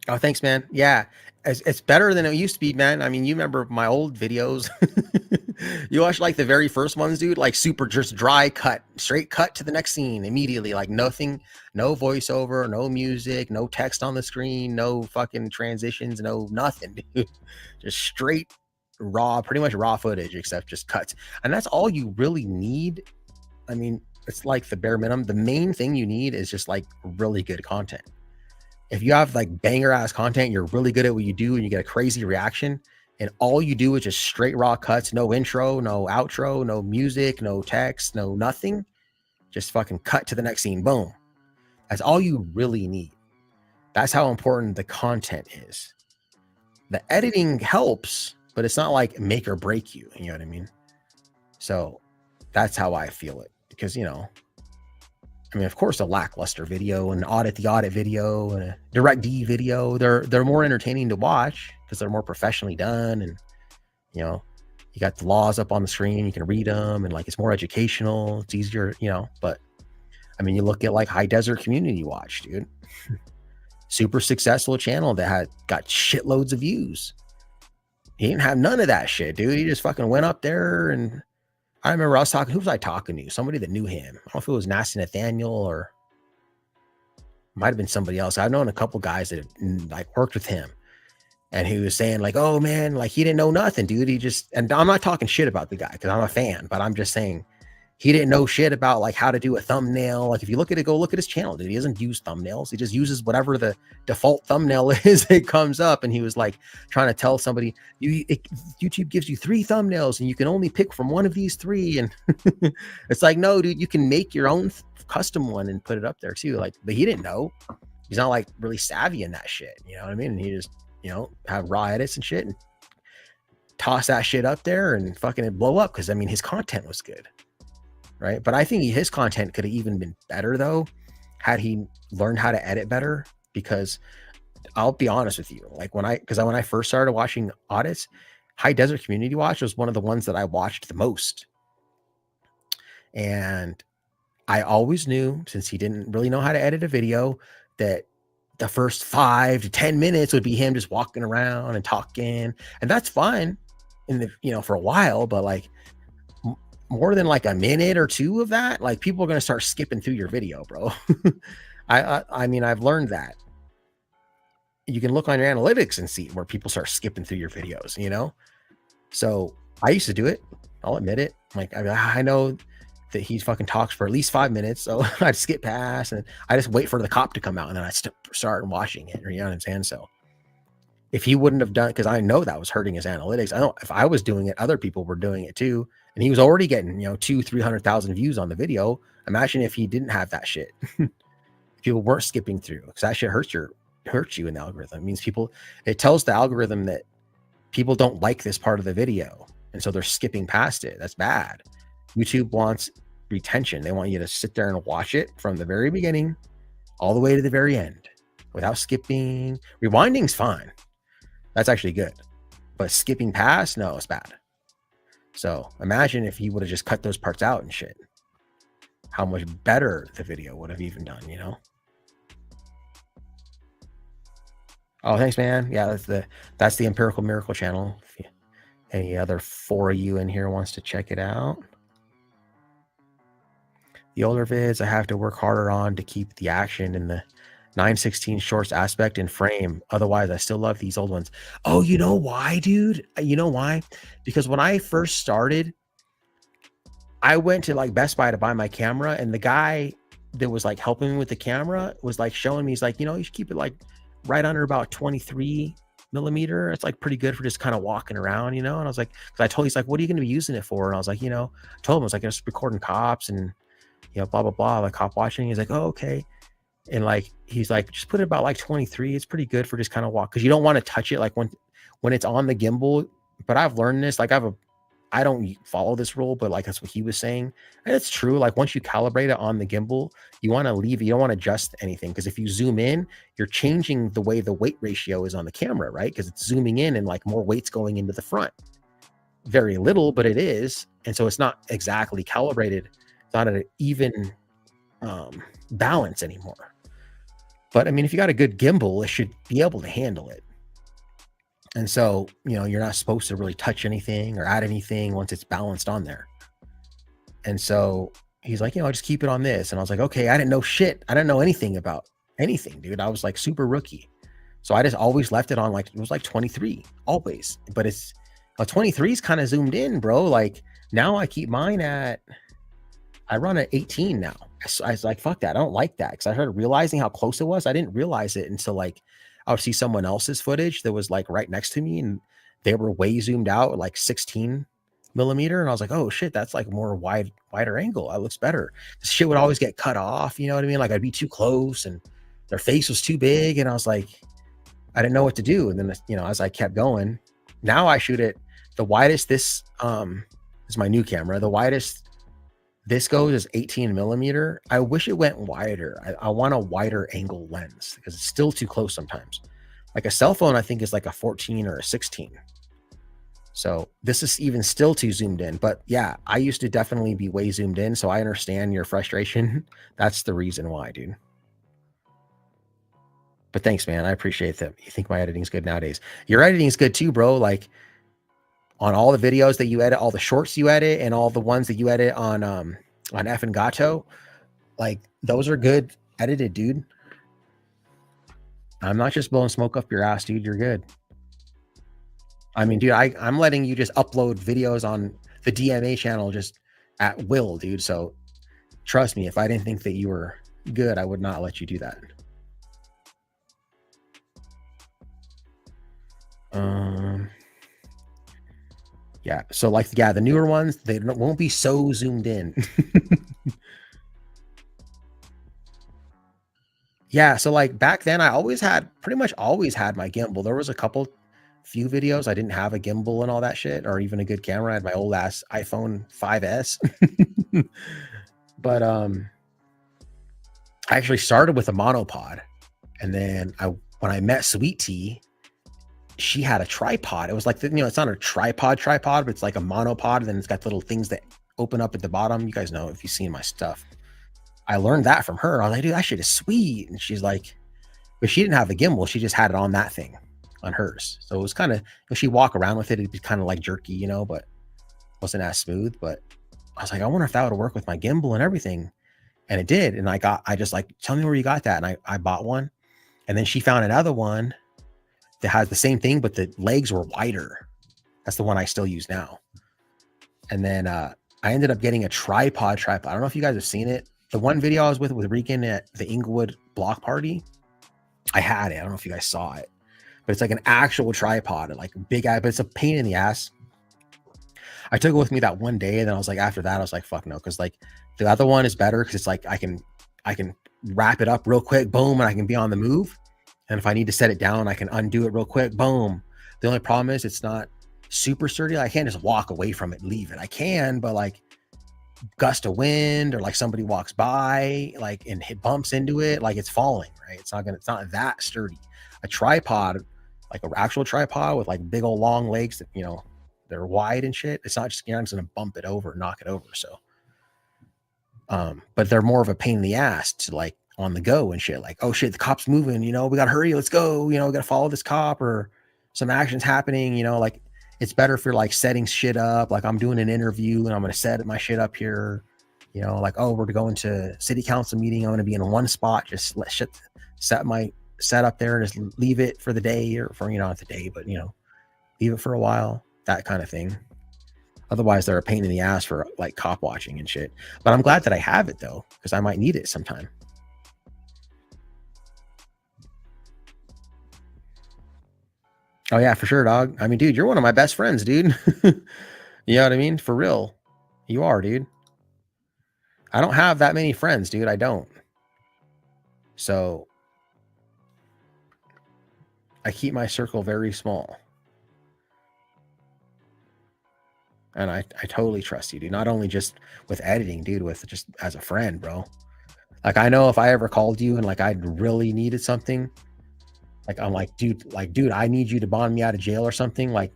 Oh, thanks, man. Yeah, it's better than it used to be, man. I mean, you remember my old videos? You watch like the very first ones, dude, like super just dry cut, straight cut to the next scene immediately, like nothing, no voiceover, no music, no text on the screen, no fucking transitions, no nothing, dude. Just straight raw, pretty much raw footage, except just cuts. And that's all you really need. I mean, it's like the bare minimum. The main thing you need is just like really good content. If you have like banger ass content, you're really good at what you do and you get a crazy reaction, and all you do is just straight raw cuts, no intro, no outro, no music, no text, no nothing, just fucking cut to the next scene. Boom. That's all you really need. That's how important the content is. The editing helps, but it's not like make or break you. You know what I mean? So that's how I feel it, because, you know, I mean, of course, a lackluster video, an audit the audit video, and a direct D video, they're more entertaining to watch because they're more professionally done. And, you know, you got the laws up on the screen, you can read them, and like it's more educational, it's easier, you know. But I mean, you look at like High Desert Community Watch, dude. Super successful channel that got shitloads of views. He didn't have none of that shit, dude. He just fucking went up there, and I remember I was talking, who was I talking to? Somebody that knew him. I don't know if it was Nasty Nathaniel or might have been somebody else. I've known a couple guys that have like worked with him. And he was saying like, oh man, like he didn't know nothing, dude. He just, and I'm not talking shit about the guy because I'm a fan, but I'm just saying he didn't know shit about like how to do a thumbnail. Like if you look at it, go look at his channel, dude. He doesn't use thumbnails. He just uses whatever the default thumbnail is that comes up. And he was like trying to tell somebody, YouTube gives you 3 thumbnails and you can only pick from one of these 3. And it's like, no, dude, you can make your own custom one and put it up there too. Like, but he didn't know. He's not like really savvy in that shit. You know what I mean? And he just, have raw edits and shit and toss that shit up there and fucking it blow up. Cause I mean, his content was good. Right. But I think his content could have even been better though, had he learned how to edit better, because I'll be honest with you. Like when I first started watching audits, High Desert Community Watch was one of the ones that I watched the most. And I always knew, since he didn't really know how to edit a video, that the first 5 to 10 minutes would be him just walking around and talking. And that's fine for a while, but like more than like a minute or 2 of that, like people are going to start skipping through your video, bro. I mean, I've learned that. You can look on your analytics and see where people start skipping through your videos, So I used to do it. I'll admit it. Like, I know that he fucking talks for at least 5 minutes. So I'd skip past and I just wait for the cop to come out and then I start watching it. You know what I'm saying? So if he wouldn't have done, because I know that was hurting his analytics. I know if I was doing it, other people were doing it too. And he was already getting, 200,000-300,000 views on the video. Imagine if he didn't have that shit. People weren't skipping through, because that shit hurts you in the algorithm. It means it tells the algorithm that people don't like this part of the video. And so they're skipping past it. That's bad. YouTube wants retention. They want you to sit there and watch it from the very beginning all the way to the very end without skipping. Rewinding's fine. That's actually good. But skipping past, no, it's bad. So imagine if he would have just cut those parts out and shit. How much better the video would have even done, Oh, thanks, man. Yeah, that's the Empirical Miracle channel. If any other 4 of you in here wants to check it out. The older vids I have to work harder on to keep the action in the 9:16 shorts aspect and frame. Otherwise, I still love these old ones. Oh, you know why, dude? You know why? Because when I first started, I went to like Best Buy to buy my camera, and the guy that was like helping me with the camera was like showing me, he's like, you should keep it like right under about 23 millimeter. It's like pretty good for just kind of walking around, And I was like, because he's like, what are you going to be using it for? And I was like, I told him I was like, just recording cops and, blah, blah, blah, like cop watching. He's like, oh, okay. And like, he's like, just put it about like 23. It's pretty good for just kind of walk. Cause you don't want to touch it like when it's on the gimbal. But I've learned this, like I don't follow this rule, but like, that's what he was saying. And it's true. Like once you calibrate it on the gimbal, you want to leave it. You don't want to adjust anything. Cause if you zoom in, you're changing the way the weight ratio is on the camera, right? Cause it's zooming in and like more weight's going into the front. Very little, but it is. And so it's not exactly calibrated. It's not an even balance anymore. But I mean, if you got a good gimbal, it should be able to handle it. And so, you're not supposed to really touch anything or add anything once it's balanced on there. And so he's like, just keep it on this. And I was like, okay, I didn't know shit. I didn't know anything about anything, dude. I was like super rookie. So I just always left it on like, it was like 23 always, but it's 23 is kind of zoomed in, bro. Like now I keep mine I run at 18 now. I was like, fuck that. I don't like that. Cause I started realizing how close it was. I didn't realize it until like, I would see someone else's footage that was like right next to me and they were way zoomed out, like 16 millimeter. And I was like, oh shit, that's like more wider angle. That looks better. This shit would always get cut off. You know what I mean? Like I'd be too close and their face was too big. And I was like, I didn't know what to do. And then, as I kept going, now I shoot it the widest. This is my new camera. The widest this goes is 18 millimeter. I wish it went wider. I want a wider angle lens because it's still too close sometimes. Like a cell phone, I think is like a 14 or a 16. So this is even still too zoomed in. But yeah, I used to definitely be way zoomed in. So I understand your frustration. That's the reason why, dude. But thanks, man. I appreciate that. You think my editing's good nowadays. Your editing's good too, bro. Like on all the videos that you edit, all the shorts you edit, and all the ones that you edit on F and Gato, like those are good edited, dude. I'm not just blowing smoke up your ass, dude. You're good. I mean, dude, I'm letting you just upload videos on the DMA channel just at will, dude. So trust me, if I didn't think that you were good, I would not let you do that. Yeah. So like, yeah, the newer ones, they won't be so zoomed in. Yeah. So like back then, I pretty much always had my gimbal. There was a few videos I didn't have a gimbal and all that shit, or even a good camera. I had my old ass iPhone 5S. But I actually started with a monopod, and then when I met Sweet Tea, she had a tripod. It was like, it's not a tripod, but it's like a monopod, and then it's got little things that open up at the bottom. You guys know if you've seen my stuff. I learned that from her. I was like, dude, that shit is sweet. And she's like, but she didn't have a gimbal. She just had it on that thing, on hers. So it was kind of, if she walk around with it, it'd be kind of like jerky, but wasn't as smooth. But I was like, I wonder if that would work with my gimbal and everything. And it did. And I just like, tell me where you got that. And I bought one. And then she found another one that has the same thing, but the legs were wider. That's the one I still use now. And then I ended up getting a tripod. I don't know if you guys have seen it. The one video I was with Regan at the Inglewood block party, I had it. I don't know if you guys saw it, but it's like an actual tripod, like big eye, but it's a pain in the ass. I took it with me that one day, and then I was like, after that, I was like, fuck no, because like the other one is better because it's like I can wrap it up real quick, boom, and I can be on the move. And if I need to set it down, I can undo it real quick, boom. The only problem is it's not super sturdy. I can't just walk away from it and leave it. I can, but like gust of wind or like somebody walks by, like, and it bumps into it, like it's falling, right? It's not that sturdy. A tripod, like an actual tripod with like big old long legs that, they're wide and shit. It's not just, I'm just gonna bump it over, knock it over. So, but they're more of a pain in the ass to like on the go and shit. Like, oh shit, the cop's moving, we gotta hurry, let's go, we gotta follow this cop, or some action's happening, like it's better for like setting shit up. Like I'm doing an interview and I'm going to set my shit up here, like, oh, we're going to city council meeting. I'm going to be in one spot. Just set my set up there and just leave it for the day, or for, not the day, but leave it for a while, that kind of thing. Otherwise they're a pain in the ass for like cop watching and shit. But I'm glad that I have it though, because I might need it sometime. Oh yeah, for sure, dog. I mean, dude, you're one of my best friends, dude. You know what I mean? For real. You are, dude. I don't have that many friends, dude. I don't. So I keep my circle very small. And I totally trust you, dude. Not only just with editing, dude, with just as a friend, bro. Like I know if I ever called you and like I really needed something, like I'm like, dude, I need you to bond me out of jail or something, like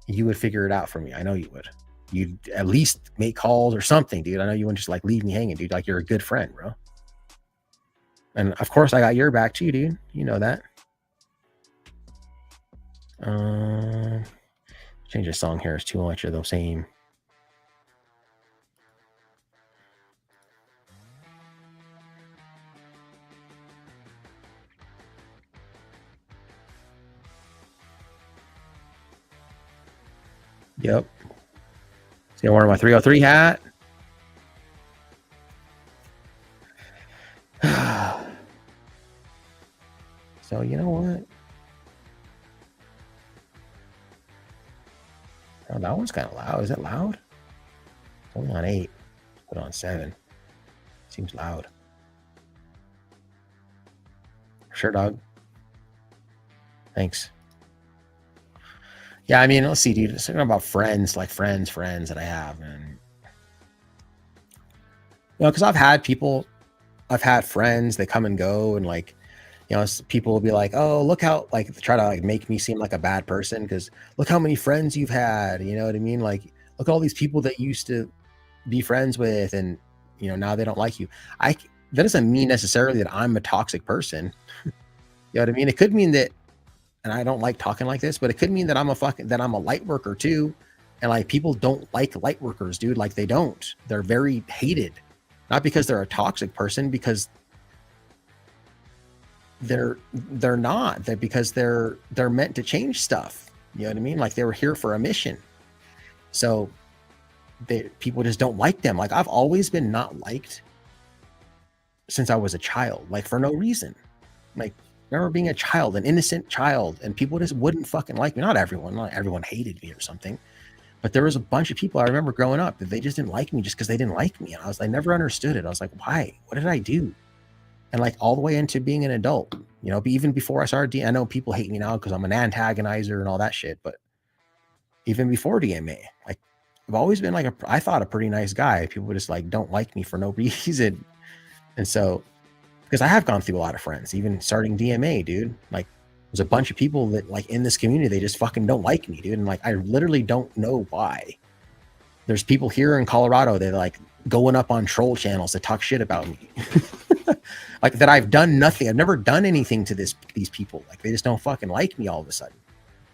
you would figure it out for me. I know you would. You'd at least make calls or something, dude. I know you wouldn't just like leave me hanging, dude. Like you're a good friend, bro. And of course I got your back too, dude. You know that. Change the song here. It's too much of the same. Yep. See, I'm wearing my 303 hat. So you know what? Oh, that one's kind of loud. Is it loud? It's only on 8. Put it on 7. Seems loud. Sure, dog. Thanks. Yeah, I mean, let's see, dude. It's talking about friends, like friends that I have, and because I've had friends that come and go, and like, people will be like, oh, look how, like, try to like make me seem like a bad person because look how many friends you've had. You know what I mean? Like, look at all these people that you used to be friends with, and now they don't like you. That doesn't mean necessarily that I'm a toxic person. You know what I mean? It could mean that, and I don't like talking like this, but it could mean that I'm a light worker too. And like people don't like light workers, dude. Like they don't. They're very hated. Not because they're a toxic person, because they're not. That because they're meant to change stuff. You know what I mean? Like they were here for a mission. So people just don't like them. Like I've always been not liked since I was a child, like for no reason. Like remember being a child, an innocent child, and people just wouldn't fucking like me. Not everyone hated me or something, but there was a bunch of people I remember growing up that they just didn't like me just because they didn't like me. And I never understood it. I was like, why? What did I do? And like all the way into being an adult, you know, even before I started, I know people hate me now because I'm an antagonizer and all that shit, but even before DMA, like I've always been like I thought a pretty nice guy. People just like don't like me for no reason. And so, because I have gone through a lot of friends, even starting DMA, dude, like there's a bunch of people that like in this community, they just fucking don't like me, dude. And like, I literally don't know why. There's people here in Colorado that like going up on troll channels to talk shit about me. Like that I've done nothing. I've never done anything to these people. Like they just don't fucking like me all of a sudden.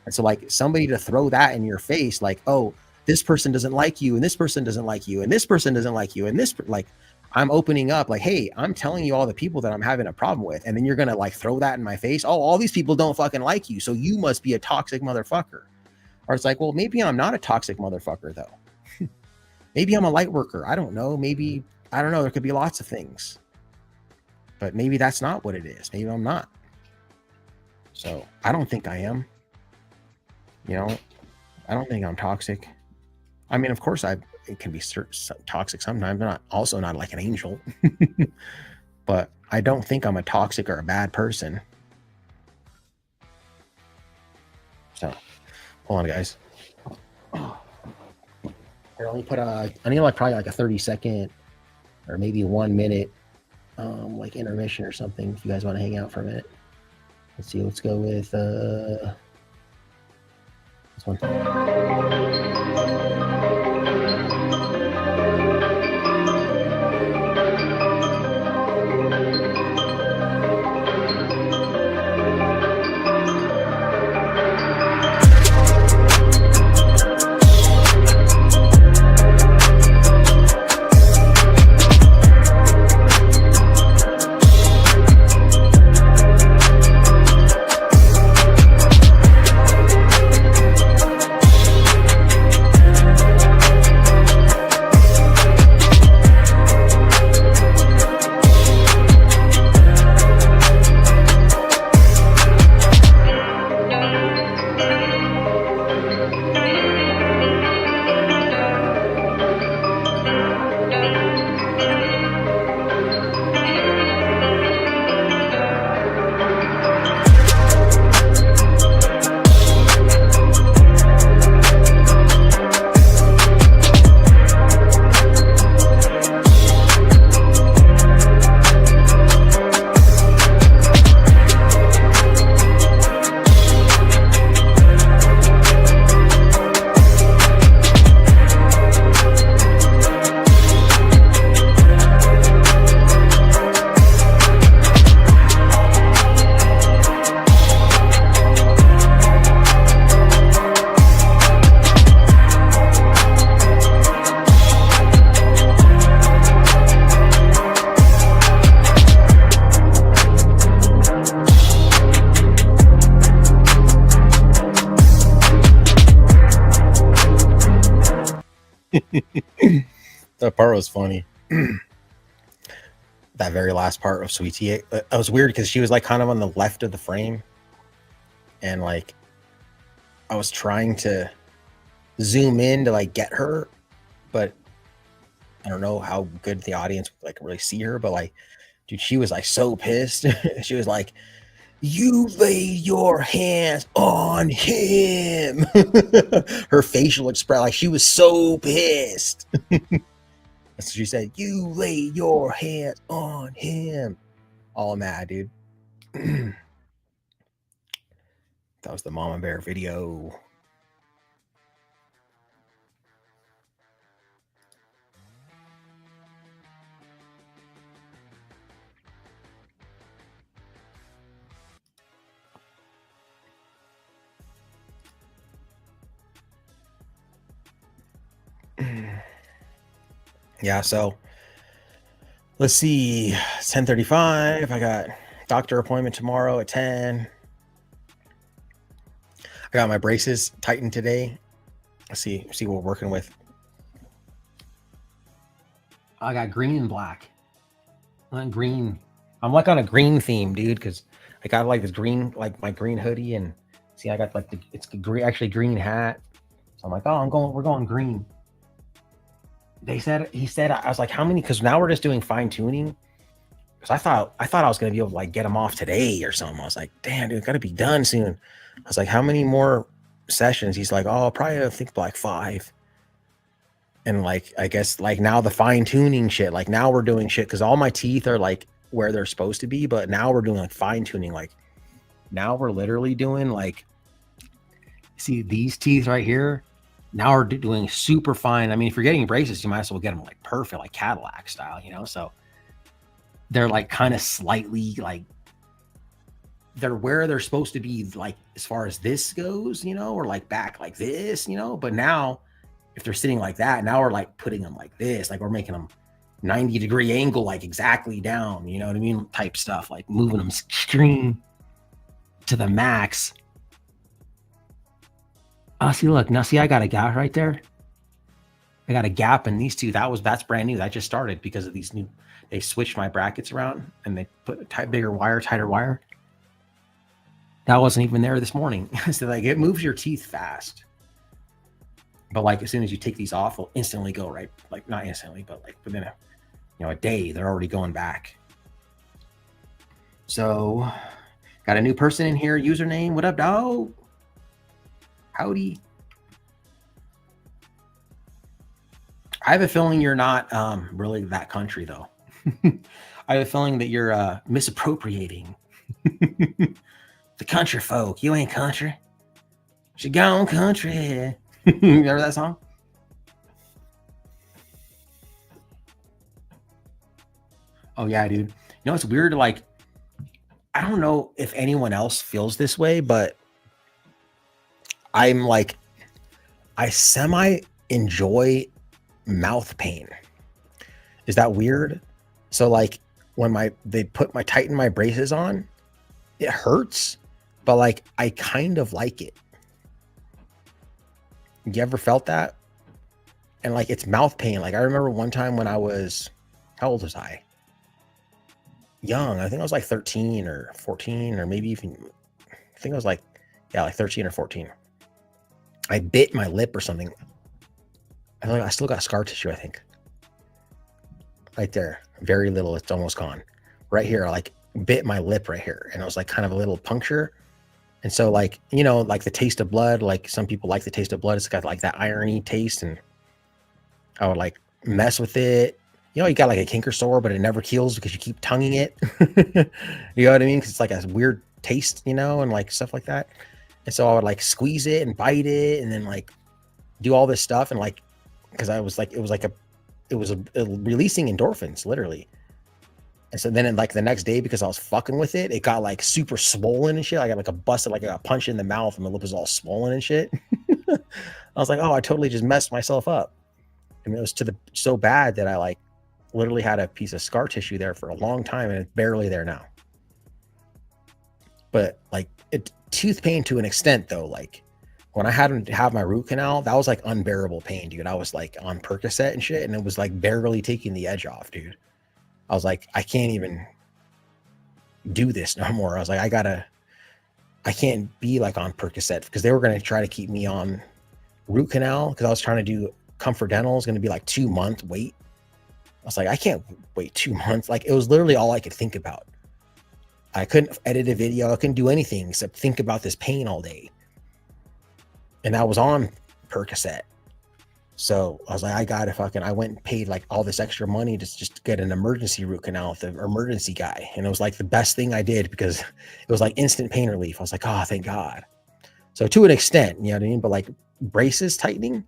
And so like somebody to throw that in your face, like, oh, this person doesn't like you and this person doesn't like you and this person doesn't like you and this like I'm opening up like, hey, I'm telling you all the people that I'm having a problem with. And then you're going to like throw that in my face. Oh, all these people don't fucking like you. So you must be a toxic motherfucker. Or it's like, well, maybe I'm not a toxic motherfucker though. Maybe I'm a light worker. I don't know. Maybe, I don't know. There could be lots of things, but maybe that's not what it is. Maybe I'm not. So I don't think I am, you know, I don't think I'm toxic. I mean, of course it can be toxic sometimes, but also not like an angel, but I don't think I'm a toxic or a bad person. So hold on, guys. Here, let me put I need like probably like a 30-second or maybe 1 minute like intermission or something if you guys want to hang out for a minute. Let's see, let's go with this one. That part was funny. That very last part of Sweetie, it was weird because she was like kind of on the left of the frame, and like I was trying to zoom in to like get her, but I don't know how good the audience would like really see her, but like, dude, she was like so pissed. She was like, "You lay your hands on him." Her facial expression, like she was so pissed. So she said, "You lay your hands on him." All mad, dude. That was the Mama Bear video. Yeah, so let's see. It's 10:35. I got doctor appointment tomorrow at 10. I got my braces tightened today. Let's see what we're working with. I got green and black. I'm green. I'm like on a green theme, dude, because I got like this green, like my green hoodie, and see, I got like it's green, actually green hat. So I'm like, oh, we're going green. He said, I was like, how many? Because now we're just doing fine tuning. Because I thought I was gonna be able to like get them off today or something. I was like, damn, dude, gotta be done soon. I was like, how many more sessions? He's like, oh, probably I think like 5. And like, I guess like now the fine tuning shit, like now we're doing shit because all my teeth are like where they're supposed to be, but now we're doing like fine tuning. Like now we're literally doing like, see these teeth right here. Now we're doing super fine. I mean, if you're getting braces, you might as well get them like perfect, like Cadillac style, you know? So they're like kind of slightly like, they're where they're supposed to be, like as far as this goes, you know, or like back like this, you know. But now if they're sitting like that, now we're like putting them like this, like we're making them 90-degree angle, like exactly down, you know what I mean, type stuff, like moving them extreme to the max. Oh, see, look, now see, I got a gap right there. I got a gap in these two. That's brand new. That just started because of these new, they switched my brackets around and they put a bigger wire, tighter wire. That wasn't even there this morning. So like it moves your teeth fast. But like as soon as you take these off, it'll instantly go right. Like not instantly, but like within a day, they're already going back. So got a new person in here. Username. What up, dog? Howdy. I have a feeling you're not really that country though. I have a feeling that you're misappropriating the country folk. You ain't country. She gone country. Remember that song? Oh yeah, dude. You know, it's weird. Like, I don't know if anyone else feels this way, but I'm like, I semi enjoy mouth pain. Is that weird? So like when they tighten my braces on, it hurts, but like I kind of like it. You ever felt that? And like it's mouth pain. Like I remember one time when I was, how old was I? Young. I think I was like 13 or 14 or maybe even, I think I was like 13 or 14. I bit my lip or something. I still got scar tissue, I think. Right there. Very little. It's almost gone. Right here, I like bit my lip right here. And it was like kind of a little puncture. And so like, you know, like the taste of blood, like some people like the taste of blood. It's got like that irony taste. And I would like mess with it. You know, you got like a canker sore, but it never heals because you keep tonguing it. You know what I mean? Because it's like a weird taste, you know, and like stuff like that. And so I would like squeeze it and bite it and then like do all this stuff. And like, because I was like, it was releasing endorphins literally. And so then like the next day, because I was fucking with it, it got like super swollen and shit. I got like I got punched in the mouth and my lip was all swollen and shit. I was like, oh, I totally just messed myself up. And it was so bad that I like literally had a piece of scar tissue there for a long time and it's barely there now. But like tooth pain to an extent though, like when I had to have my root canal, that was like unbearable pain, dude. I was like on Percocet and shit, and it was like barely taking the edge off, dude. I was like, I can't even do this no more. I was like, I can't be like on Percocet because they were going to try to keep me on root canal because I was trying to do Comfort Dental. It's going to be like 2-month wait. I was like, I can't wait 2 months. Like it was literally all I could think about. I couldn't edit a video. I couldn't do anything except think about this pain all day. And I was on Percocet. So I was like, I went and paid like all this extra money to just get an emergency root canal with the emergency guy. And it was like the best thing I did because it was like instant pain relief. I was like, oh, thank God. So to an extent, you know what I mean? But like braces tightening,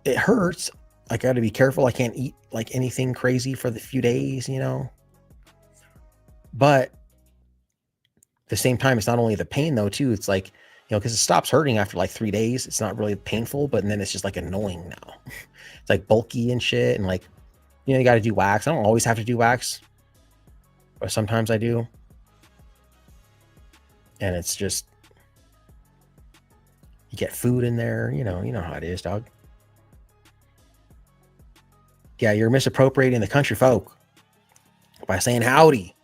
it hurts. I got to be careful. I can't eat like anything crazy for the few days, you know? But at the same time, it's not only the pain though, too. It's like, you know, because it stops hurting after like 3 days. It's not really painful, but then it's just like annoying now. It's like bulky and shit. And like, you know, you got to do wax. I don't always have to do wax, but sometimes I do. And it's just, You get food in there, you know how it is, dog. Yeah, you're misappropriating the country folk by saying howdy.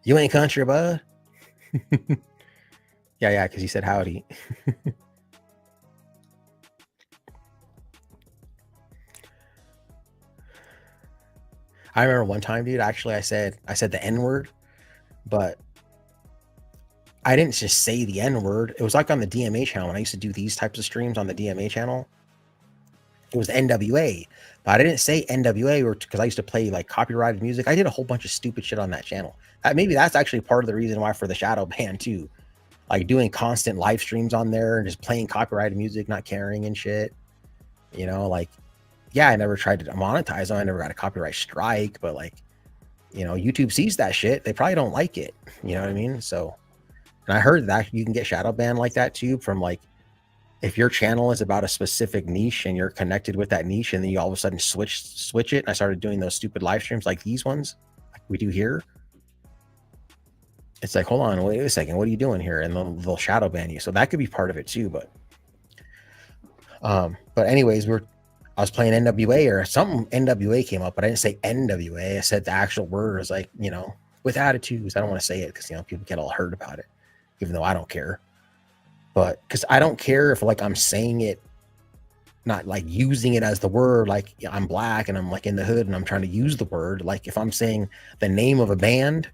You ain't country, bud. Yeah, because you said howdy. I remember one time, dude, actually I said the N-word, but I didn't just say the N-word. It was like on the DMA channel when I used to do these types of streams on the DMA channel. It was NWA, but I didn't say NWA or because I used to play like copyrighted music. I did a whole bunch of stupid shit on that channel. Maybe that's actually part of the reason why for the shadow ban too. Like doing constant live streams on there and just playing copyrighted music, not caring and shit. You know, like, yeah, I never tried to monetize them. I never got a copyright strike, but like, you know, YouTube sees that shit. They probably don't like it. You know what I mean? So, and I heard that you can get shadow banned like that too from like, if your channel is about a specific niche and you're connected with that niche and then you all of a sudden switch it. And I started doing those stupid live streams like these ones like we do here. It's like, hold on, wait a second. What are you doing here? And they'll shadow ban you. So that could be part of it too. But anyways, I was playing NWA or something. NWA came up, but I didn't say NWA. I said the actual word. Was like, you know, with attitudes. I don't want to say it because, you know, people get all hurt about it, even though I don't care. But because I don't care if like I'm saying it, not like using it as the word, like I'm black and I'm like in the hood and I'm trying to use the word. Like if I'm saying the name of a band,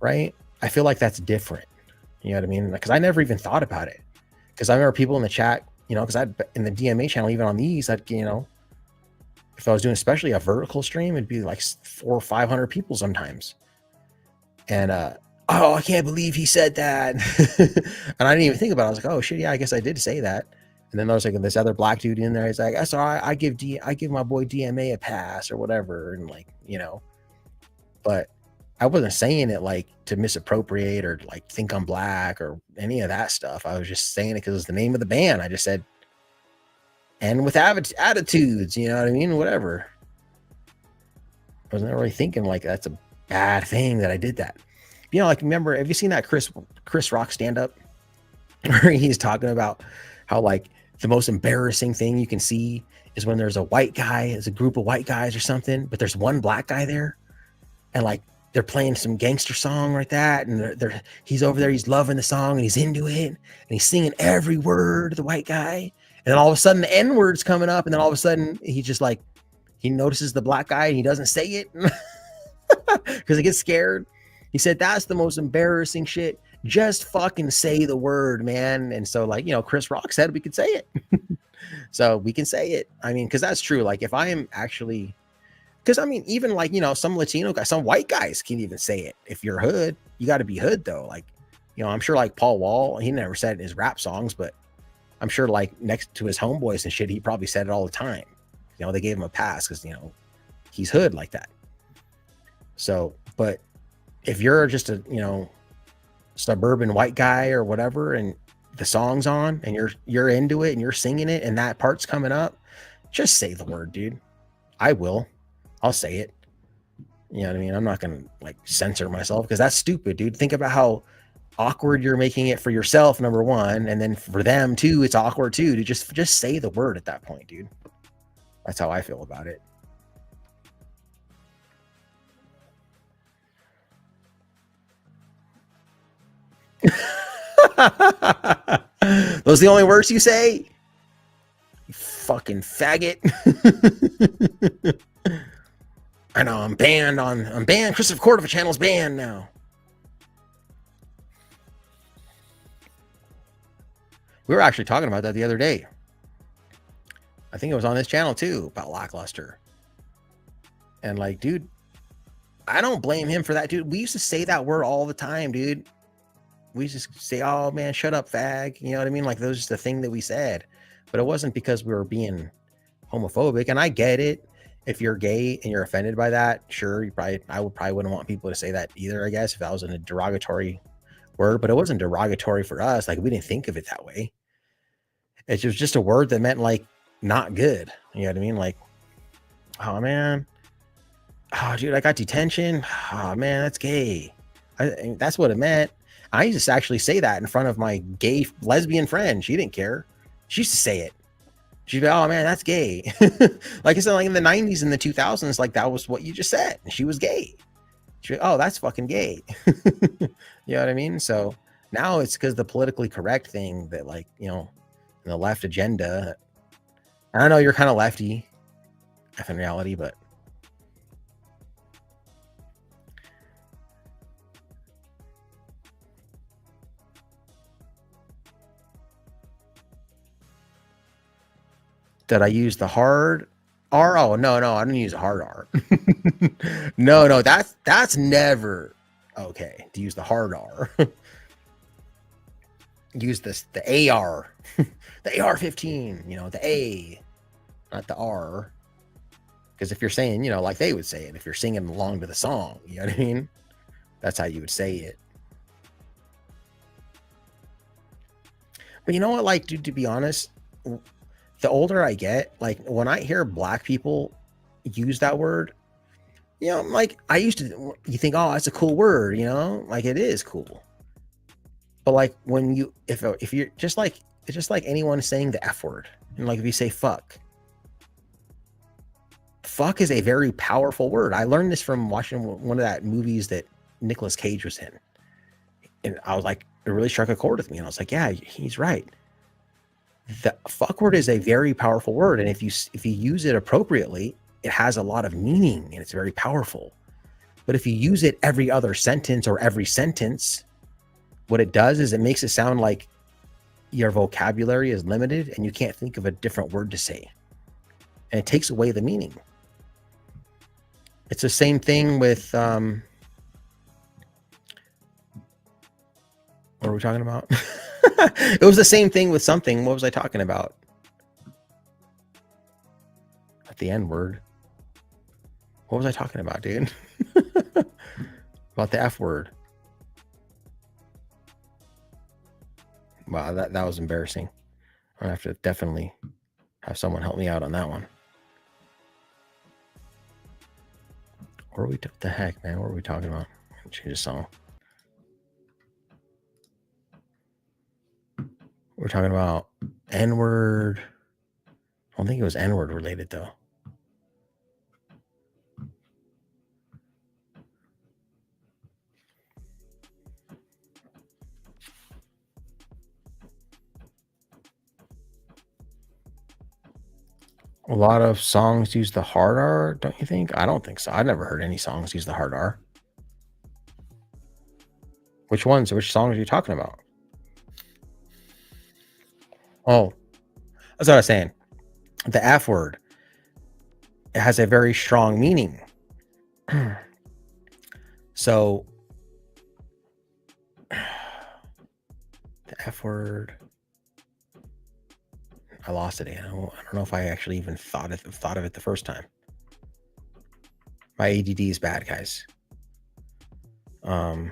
right? I feel like that's different. You know what I mean? Because I never even thought about it. Because I remember people in the chat, you know, because I'd in the DMA channel, even on these, I'd, you know, if I was doing especially a vertical stream, it'd be like 400 or 500 people sometimes. And oh, I can't believe he said that. And I didn't even think about it. I was like, oh shit, yeah, I guess I did say that. And then there was like this other black dude in there. He's like, that's all right. I give my boy DMA a pass or whatever. And like, you know, but I wasn't saying it like to misappropriate or like think I'm black or any of that stuff. I was just saying it because it was the name of the band. I just said, and with attitudes, you know what I mean? Whatever. I wasn't really thinking like that's a bad thing that I did that. You know, like, remember, have you seen that Chris Rock stand up where he's talking about how like the most embarrassing thing you can see is when there's a white guy, it's a group of white guys or something, but there's one black guy there and like they're playing some gangster song like that. And he's over there, he's loving the song and he's into it and he's singing every word, the white guy. And then all of a sudden the N word's coming up. And then all of a sudden he just like, he notices the black guy and he doesn't say it because he gets scared. He said, that's the most embarrassing shit. Just fucking say the word, man. And so like, you know, Chris Rock said we could say it. So we can say it. I mean, because that's true. Like if I am actually, because I mean, even like, you know, some Latino guys, some white guys can even say it. If you're hood, you got to be hood though. Like, you know, I'm sure like Paul Wall, he never said it in his rap songs, but I'm sure like next to his homeboys and shit, he probably said it all the time. You know, they gave him a pass because, you know, he's hood like that. So, but if you're just a, you know, suburban white guy or whatever, and the song's on and you're into it and you're singing it and that part's coming up, just say the word, dude. I'll say it. You know what I mean? I'm not going to like censor myself because that's stupid, dude. Think about how awkward you're making it for yourself, number one. And then for them too, it's awkward too, to just say the word at that point, dude. That's how I feel about it. Those are the only words you say? You fucking faggot. I know, I'm banned. Christopher Cordova channel's banned now. We were actually talking about that the other day. I think it was on this channel too, about Lackluster. And like, dude, I don't blame him for that, dude. We used to say that word all the time, dude. We just say, oh man, shut up, fag. You know what I mean? Like that was just the thing that we said. But it wasn't because we were being homophobic. And I get it. If you're gay and you're offended by that, sure, I wouldn't want people to say that either, I guess, if that was a derogatory word. But it wasn't derogatory for us. Like we didn't think of it that way. It was just a word that meant like not good. You know what I mean? Like, oh man, oh dude, I got detention. Oh man, that's gay. That's what it meant. I used to actually say that in front of my gay lesbian friend. She didn't care. She used to say it. She'd be, oh man, that's gay. Like I said, like in the 90s and the 2000s, like that was what you just said. She was gay. She'd be, oh, that's fucking gay. You know what I mean? So now it's because the politically correct thing that, like, you know, the left agenda. I know you're kind of lefty in reality, but did I use the hard R? Oh no, I didn't use a hard R. No, that's never okay to use the hard R. Use the AR, the AR-15, you know, the A, not the R. Because if you're saying, you know, like they would say it, if you're singing along to the song, you know what I mean? That's how you would say it. But you know what, like, dude, to be honest, the older I get, like when I hear black people use that word, you know, like I used to, you think, oh, that's a cool word, you know, like it is cool. But like when you, if you're just like, it's just like anyone saying the F word. And like if you say fuck is a very powerful word. I learned this from watching one of that movies that Nicolas Cage was in. And I was like, it really struck a chord with me. And I was like, yeah, he's right. The fuck word is a very powerful word. And if you use it appropriately, it has a lot of meaning and it's very powerful. But if you use it every other sentence or every sentence, what it does is it makes it sound like your vocabulary is limited and you can't think of a different word to say. And it takes away the meaning. It's the same thing with, what are we talking about? It was the same thing with something. What was I talking about? At the N word. What was I talking about, dude? About the F word. Wow, that was embarrassing. I have to definitely have someone help me out on that one. What the heck, man? What are we talking about? Change the song. We're talking about N-word. I don't think it was N-word related though. A lot of songs use the hard R, don't you think? I don't think so. I've never heard any songs use the hard R. Which ones? Which songs are you talking about? Oh, that's what I was saying. The F word, it has a very strong meaning. So the F word, I lost it. I don't know if I actually even thought of it the first time. My ADD is bad, guys. I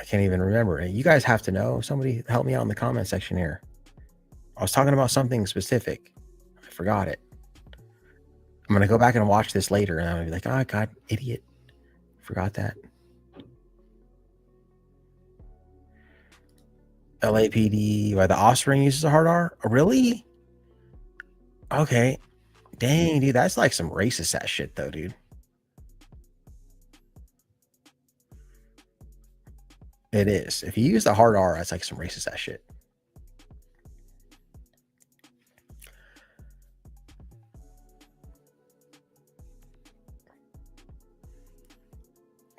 can't even remember. You guys have to know. Somebody help me out in the comment section here. I was talking about something specific. I forgot it. I'm going to go back and watch this later and I'm going to be like, oh, God, idiot. Forgot that. LAPD, why the offspring uses a hard R? Really? Okay. Dang, dude, that's like some racist ass shit though, dude. It is. If you use the hard R, that's like some racist ass shit.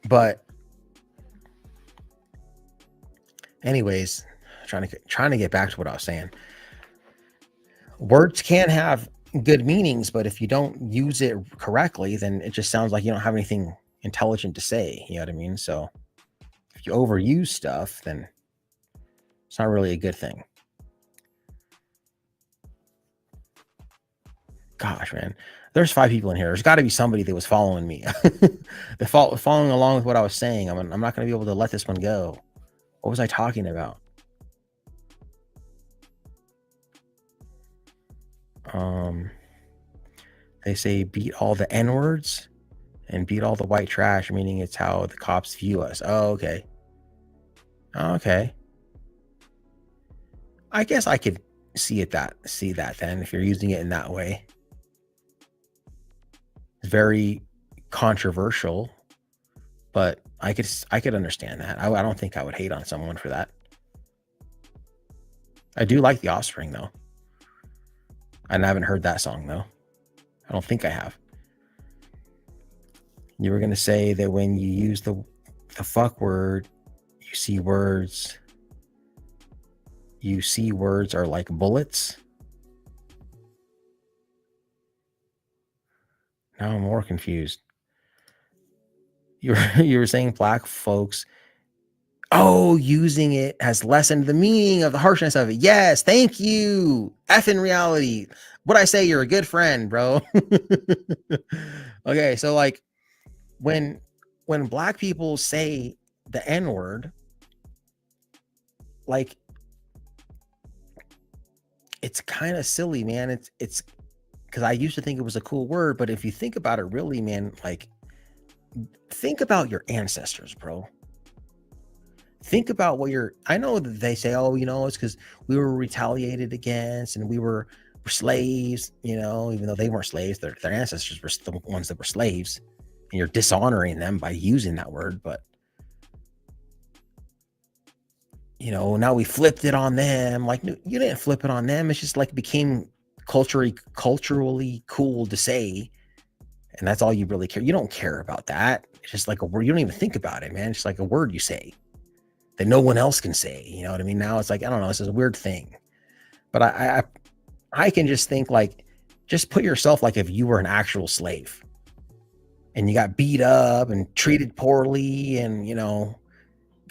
But anyways, trying to get back to what I was saying. Words can have good meanings, but if you don't use it correctly, then it just sounds like you don't have anything intelligent to say. You know what I mean? So if you overuse stuff, then it's not really a good thing. Gosh, man. There's 5 people in here. There's got to be somebody that was following me. They're following along with what I was saying. I'm not going to be able to let this one go. What was I talking about? They say beat all the N-words and beat all the white trash, meaning it's how the cops view us. Oh, okay. Okay. I guess I could see that then if you're using it in that way. It's very controversial, but I could understand that. I don't think I would hate on someone for that. I do like The Offspring though. I haven't heard that song though. I don't think I have. You were gonna say that when you use the fuck word, you see words are like bullets. Now I'm more confused. You were saying black folks, using it has lessened the meaning of the harshness of it. Yes, thank you. F in reality. What I say, you're a good friend, bro. Okay, so like when black people say the N-word, like it's kind of silly, man. It's because I used to think it was a cool word, but if you think about it really, man, like think about your ancestors, bro. Think about what I know that they say, oh, it's because we were retaliated against and we were slaves, even though they weren't slaves, their ancestors were the ones that were slaves, and you're dishonoring them by using that word. But now we flipped it on them. Like, you didn't flip it on them. It's just like it became culturally cool to say, and that's all you really care. You don't care about that. It's just like a word. You don't even think about it, man. It's just like a word you say that no one else can say. You know what I mean? Now it's like, I don't know, this is a weird thing. But I can just think, like, just put yourself like if you were an actual slave and you got beat up and treated poorly and,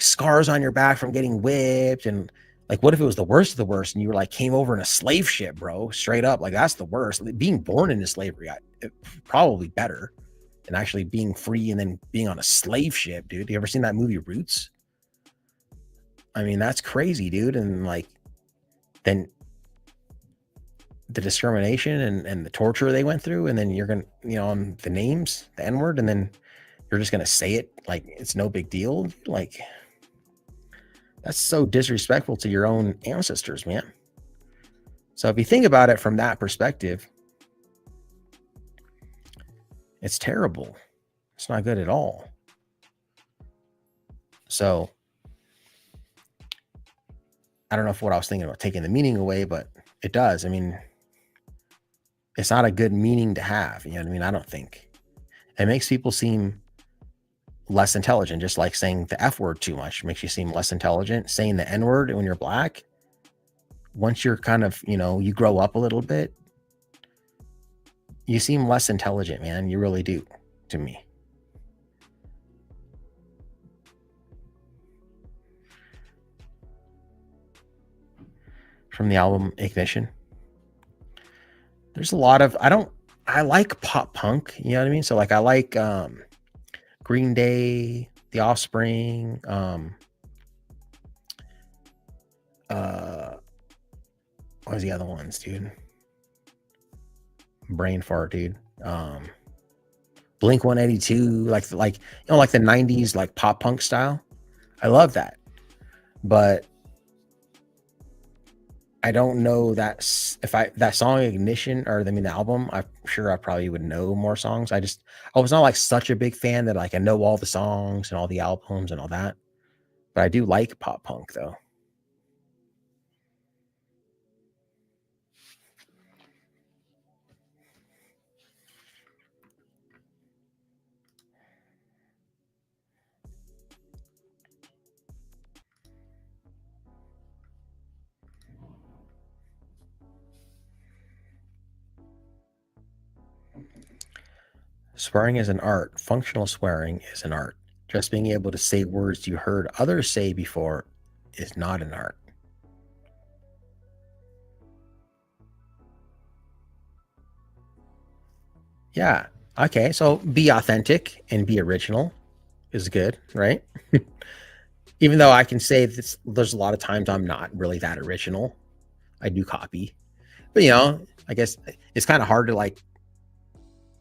scars on your back from getting whipped. And like, what if it was the worst of the worst and you were like, came over in a slave ship, bro, straight up? Like, that's the worst. Being born into slavery, probably better than actually being free and then being on a slave ship, dude. You ever seen that movie Roots? I mean, that's crazy, dude. And like, then the discrimination and the torture they went through, and then you're gonna, on the names, the N-word, and then you're just gonna say it like it's no big deal. Like, that's so disrespectful to your own ancestors, man. So if you think about it from that perspective, it's terrible. It's not good at all. So I don't know if what I was thinking about taking the meaning away, but it does. I mean, it's not a good meaning to have. You know what I mean? I don't think. It makes people seem less intelligent, just like saying the F word too much makes you seem less intelligent. Saying the N word when you're black, once you're kind of, you grow up a little bit, you seem less intelligent, man. You really do, to me. From the album Ignition, there's a lot of, I like pop punk, you know what I mean? So like, I like Green Day, The Offspring, what was the other ones, dude? Brain fart, dude. Blink 182, like the 90s, like pop punk style. I love that. But I don't know that song Ignition, or the album, I'm sure I probably would know more songs. I was not like such a big fan that like I know all the songs and all the albums and all that. But I do like pop punk though. Swearing is an art. Functional swearing is an art. Just being able to say words you heard others say before is not an art. Yeah. Okay. So be authentic and be original is good, right? Even though I can say this, there's a lot of times I'm not really that original. I do copy. But I guess it's kind of hard to like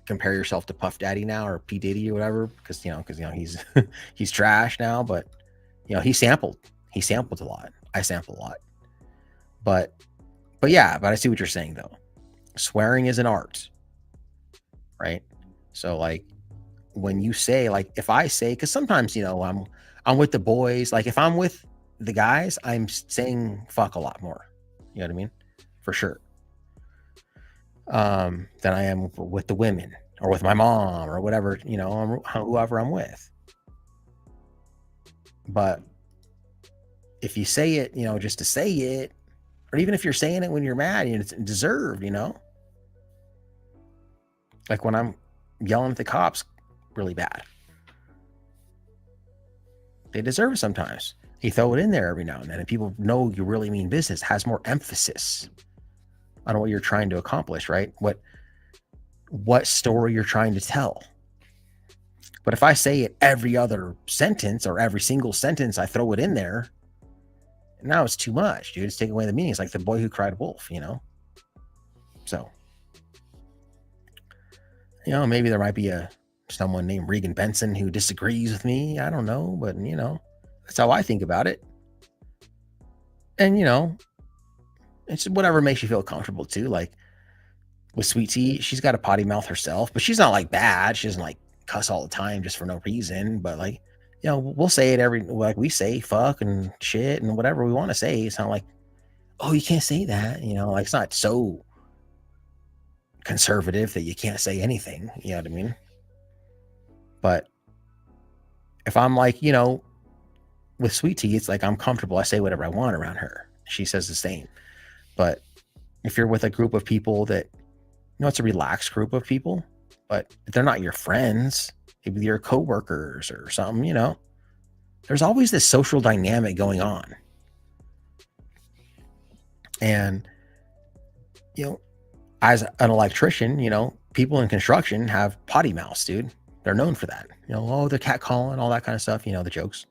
compare yourself to Puff Daddy now or P Diddy or whatever, because he's he's trash now, but he sampled He sampled a lot. I sample a lot. But yeah, but I see what you're saying though. Swearing is an art, right? So like when you say, like if I say, because sometimes, you know, I'm with the boys, like if I'm with the guys, I'm saying fuck a lot more. You know what I mean? For sure. Than I am with the women or with my mom or whatever, you know, whoever I'm with. But if you say it, you know, just to say it, or even if you're saying it when you're mad and it's deserved, you know, like when I'm yelling at the cops really bad, they deserve it sometimes. You throw it in there every now and then, and people know you really mean business. It has more emphasis on what you're trying to accomplish, right? What story you're trying to tell. But if I say it every other sentence or every single sentence, I throw it in there, now it's too much, dude. It's taking away the meaning. It's like the boy who cried wolf, you know? So, you know, maybe there might be someone named Regan Benson who disagrees with me. I don't know, but you know, that's how I think about it. And you know, it's whatever makes you feel comfortable too. Like with Sweet Tea, she's got a potty mouth herself, but she's not like bad. She doesn't like cuss all the time just for no reason. But like, you know, we'll say it like we say fuck and shit and whatever we want to say. It's not like, oh, you can't say that. You know, like it's not so conservative that you can't say anything. You know what I mean? But if I'm like, you know, with Sweet Tea, it's like I'm comfortable. I say whatever I want around her. She says the same. But if you're with a group of people that, you know, it's a relaxed group of people, but they're not your friends, maybe your coworkers or something, you know, there's always this social dynamic going on. And, you know, as an electrician, you know, people in construction have potty mouths, dude. They're known for that. You know, oh, the cat calling, all that kind of stuff, you know, the jokes.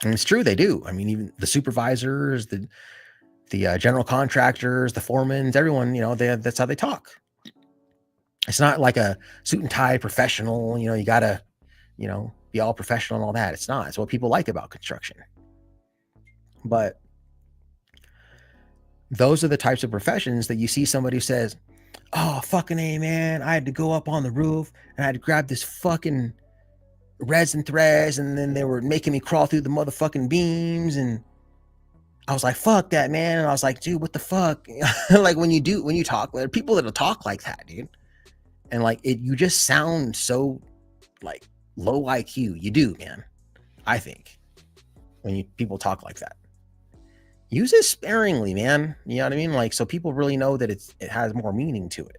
And it's true, they do. I mean, even the supervisors, the general contractors, the foremans, everyone, you know, that's how they talk. It's not like a suit and tie professional, you know, you gotta, you know, be all professional and all that. It's not. It's what people like about construction. But those are the types of professions that you see somebody who says, oh, fucking A, man, I had to go up on the roof and I had to grab this fucking resin threads and then they were making me crawl through the motherfucking beams. And I was like, fuck that, man. And I was like, dude, what the fuck? Like when you talk, there are people that'll talk like that, dude. And like you just sound so like low IQ. You do, man. I think when people talk like that, use it sparingly, man. You know what I mean? Like, so people really know that it has more meaning to it.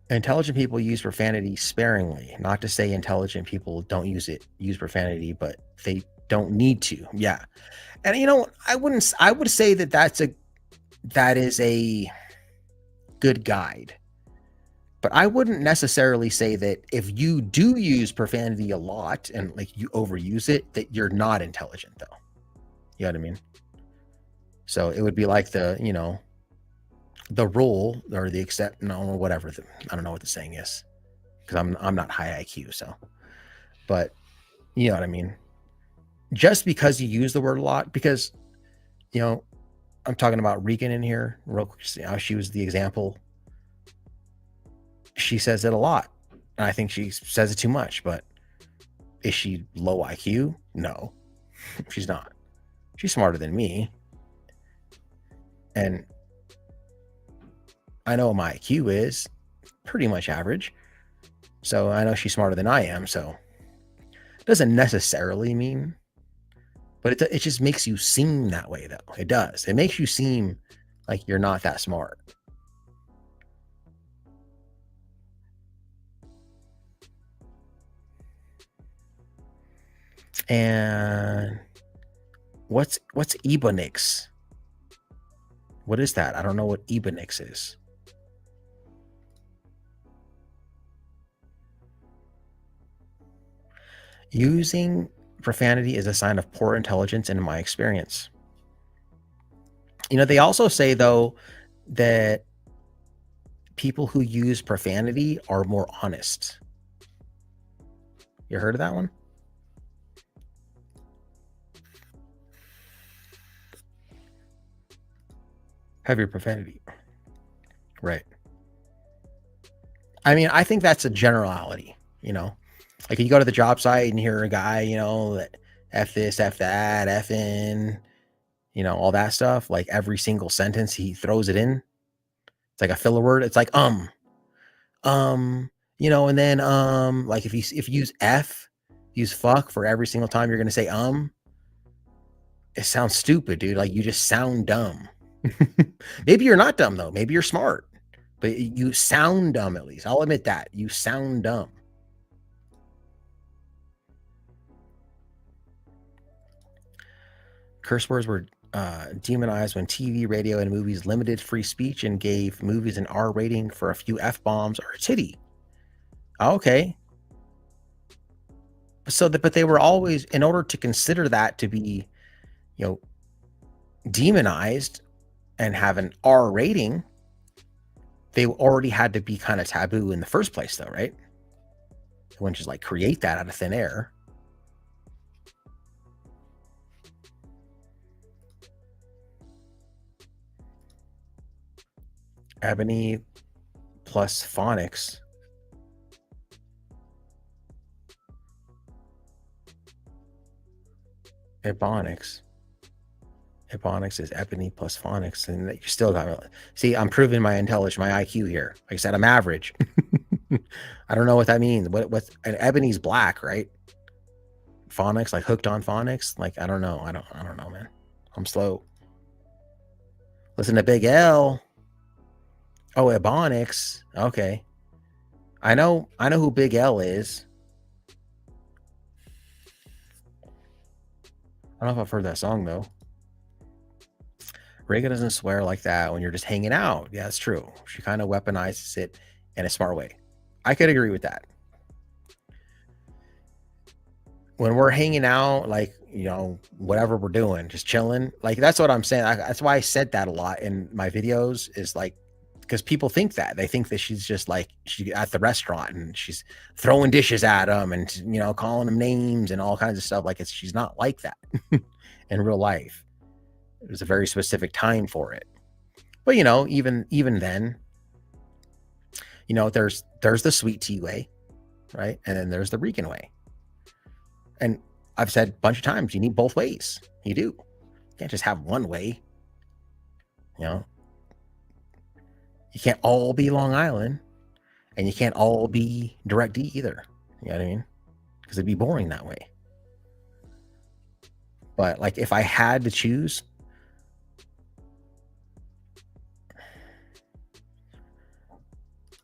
Intelligent people use profanity sparingly. Not to say intelligent people don't use profanity, but they don't need to. Yeah. And you know, I would say that is a good guide. But I wouldn't necessarily say that if you do use profanity a lot and like you overuse it, that you're not intelligent though. You know what I mean? So it would be like the, you know, the rule or the except, no, whatever. I don't know what the saying is because I'm not high IQ. So, but you know what I mean? Just because you use the word a lot, because, you know, I'm talking about Regan in here real quick. She was the example. She says it a lot. And I think she says it too much, but is she low IQ? No, she's not. She's smarter than me. And I know what my IQ is pretty much average. So I know she's smarter than I am. So it doesn't necessarily mean, but it just makes you seem that way though. It does. It makes you seem like you're not that smart. And what's Ebonix? What is that? I don't know what Ebonix is. Using profanity is a sign of poor intelligence in my experience. You know, they also say though that people who use profanity are more honest. You heard of that one? Heavier profanity. Right. I mean, I think that's a generality, you know? Like you go to the job site and hear a guy, you know, that F this, F that, F in, you know, all that stuff. Like every single sentence he throws it in. It's like a filler word. It's like, you know, and then, like if you use F, use fuck for every single time you're going to say, it sounds stupid, dude. Like you just sound dumb. Maybe you're not dumb though. Maybe you're smart, but you sound dumb at least. I'll admit that you sound dumb. Curse words were demonized when TV, radio, and movies limited free speech and gave movies an R rating for a few F-bombs or a titty. Okay. So, but they were always, in order to consider that to be, you know, demonized and have an R rating, they already had to be kind of taboo in the first place, though, right? You wouldn't just like create that out of thin air. Ebony plus phonics. Ebonics. Ebonics is ebony plus phonics, and you still got. See, I'm proving my intelligence, my IQ here. Like I said, I'm average. I don't know what that means. What? And ebony's black, right? Phonics, like hooked on phonics. Like I don't know. I don't know, man. I'm slow. Listen to Big L. Oh, Ebonics. Okay. I know who Big L is. I don't know if I've heard that song though. Reagan doesn't swear like that when you're just hanging out. Yeah, that's true. She kind of weaponizes it in a smart way. I could agree with that. When we're hanging out, like, you know, whatever we're doing, just chilling, like that's what I'm saying. That's why I said that a lot in my videos, is like, because people think that they think that she's just like she at the restaurant and she's throwing dishes at them and, you know, calling them names and all kinds of stuff. Like she's not like that in real life. There's a very specific time for it. But, you know, even then, you know, there's the sweet tea way, right? And then there's the Regan way. And I've said a bunch of times, you need both ways. You do. You can't just have one way. You know, you can't all be Long Island, and you can't all be Direct D either. You know what I mean? Because it'd be boring that way. But like, if I had to choose,